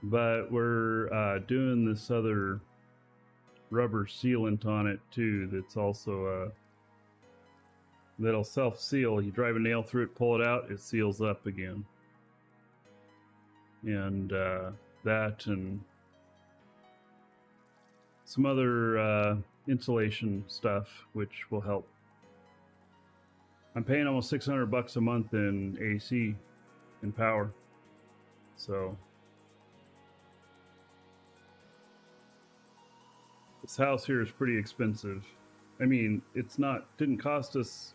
but we're doing this other rubber sealant on it too. That's also that'll self-seal. You drive a nail through it, pull it out, it seals up again. And that and some other insulation stuff, which will help. I'm paying almost $600 a month in AC and power. So this house here is pretty expensive. I mean, it's not, didn't cost us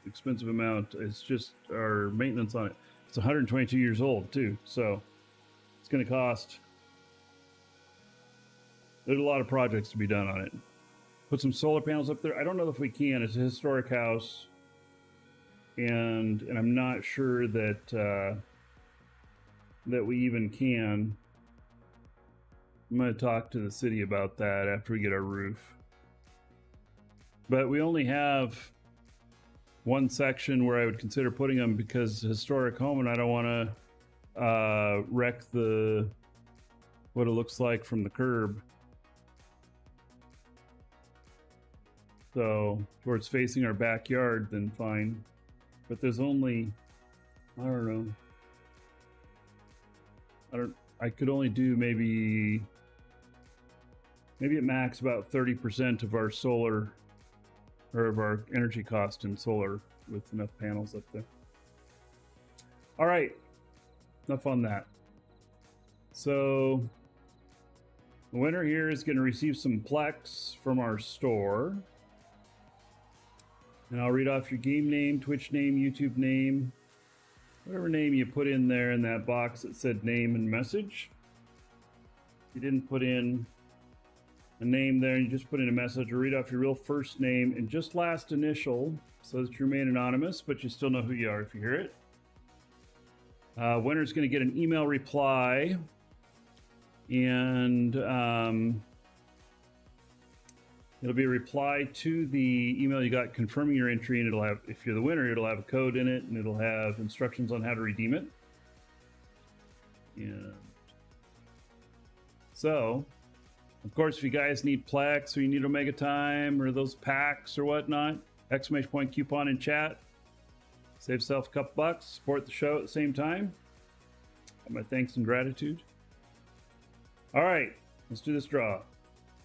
expensive amount. It's just our maintenance on it. It's 122 years old too. So it's going to cost, there's a lot of projects to be done on it. Put some solar panels up there. I don't know if we can. It's a historic house. and I'm not sure that that we even can. I'm going to talk to the city about that after we get our roof. But we only have one section where I would consider putting them because historic home, and I don't want to wreck the what it looks like from the curb. So towards facing our backyard, then fine. But there's only, I don't know. I could only do maybe at max about 30% of our solar, or of our energy cost in solar with enough panels up there. All right, enough on that. So the winner here is going to receive some Plex from our store. And I'll read off your game name, Twitch name, YouTube name, whatever name you put in there in that box that said name and message. If you didn't put in a name there and you just put in a message, or read off your real first name and just last initial so that you remain anonymous, but you still know who you are if you hear it. Winner's going to get an email reply, and it'll be a reply to the email you got confirming your entry, and it'll have, if you're the winner, it'll have a code in it, and it'll have instructions on how to redeem it. And so, of course, if you guys need Plex or you need Omega Time or those packs or whatnot, exclamation point coupon in chat. Save yourself a couple bucks, support the show at the same time. My thanks and gratitude. All right, let's do this draw.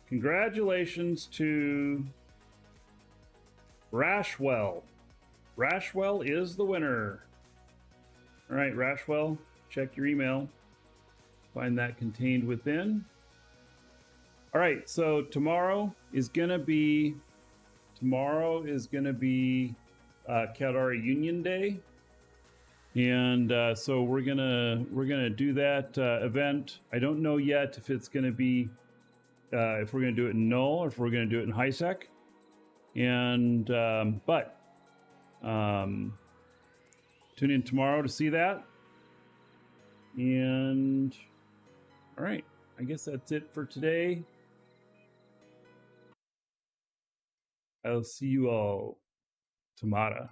Congratulations to Rashwell. Rashwell is the winner. All right, Rashwell, check your email. Find that contained within. All right, so tomorrow is gonna be Caldari Union Day, and so we're gonna do that event. I don't know yet if it's gonna be if we're gonna do it in Null or if we're gonna do it in HiSec, and but tune in tomorrow to see that. And all right, I guess that's it for today. I'll see you all tomorrow.